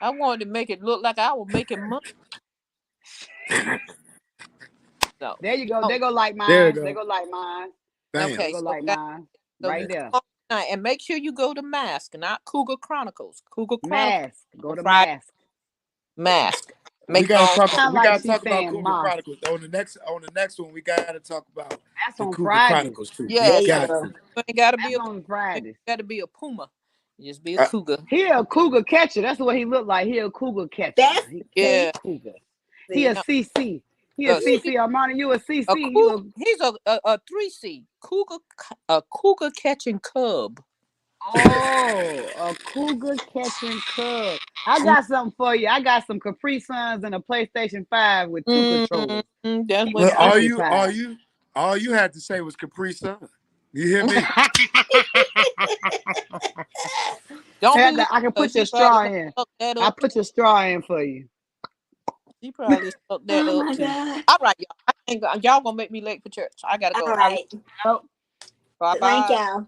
I wanted to make it look like I was making money. So, There you go. oh, They go like There you mine. They go. go like mine. Bam. They okay. go So like that mine. so you Right Yeah. there. come on tonight and make sure you go to Mask, not Cougar Chronicles. Cougar Chronicles Mask. Go on to Friday. mask. Mask. We Make gotta y'all talk. Sound We like gotta she's talk about saying Cougar mosque. Chronicles on the next one. We gotta talk about That's the on Cougar Fridays. Chronicles too. We there yes. you And got go. to. you ain't gotta be That's a on you Fridays. gotta be a puma. You just be a Uh, cougar. He a cougar catcher. That's what he looked like. He a cougar catcher. That's He catch see, Yeah. cougar. He a see. No, CC. He a a CC. Armani, you a a CC. You cougar. a He's a 3C cougar. A cougar catching cub. a cougar catching cub. I got something for you. I got some Capri Suns and a PlayStation 5 with two controllers. That's Keep what you well, you occupied. all you had to say was Capri Sun. You hear me? don't believe I can her. put She your probably straw done in. sucked that I up too. put your straw in for you. She probably sucked that Oh up my too. God. All right, y'all. Y'all gonna make me late for church. I gotta All go. I love right. Oh, bye Thank bye. y'all.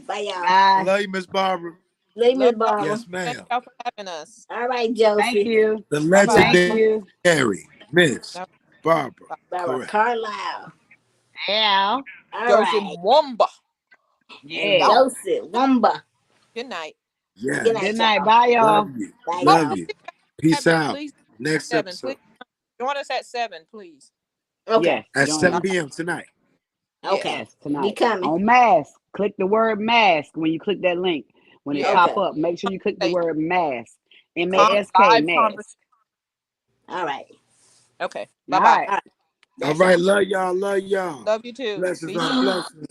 Bye, y'all. bye. Love you, Miss Barbara. Leave me, Love y'all. Barbara. Yes, Thank ma'am. y'all for having us. All right, Thank Josie. you. The Bye bye. Thank legendary you. Miss Barbara. Barbara Correct. Carlyle. Yeah. All Joseph right. Mwamba. And Yeah. Dog. Joseph Wumba. Good night. Good Good night, Yes. night. y'all. Bye, Love y'all. you. Bye, Oh, Love y'all. you. have Peace it. out. Please Next 7. episode Please join us at 7, please. Okay. Yes. at Join 7 us. p.m. tonight. Yes. Okay. Yes, We tonight. coming. On mask. Click the word mask when you click that link. When it Yeah. pop Okay. up, make sure you click the Conversation. word mask. M-A-S-K, Live mask. conversation. All right. Okay. All Bye bye. right. All right. All That's right. all. Love y'all. Love y'all. Love you too. Blessings Be on safe. blessings.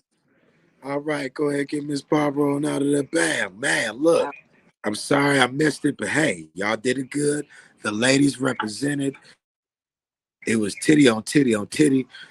All right. Go ahead. Get Miss Barbara on out of there. Bam. Man, look. I'm sorry I missed it, but hey, y'all did it good. The ladies represented. It was titty on titty on titty.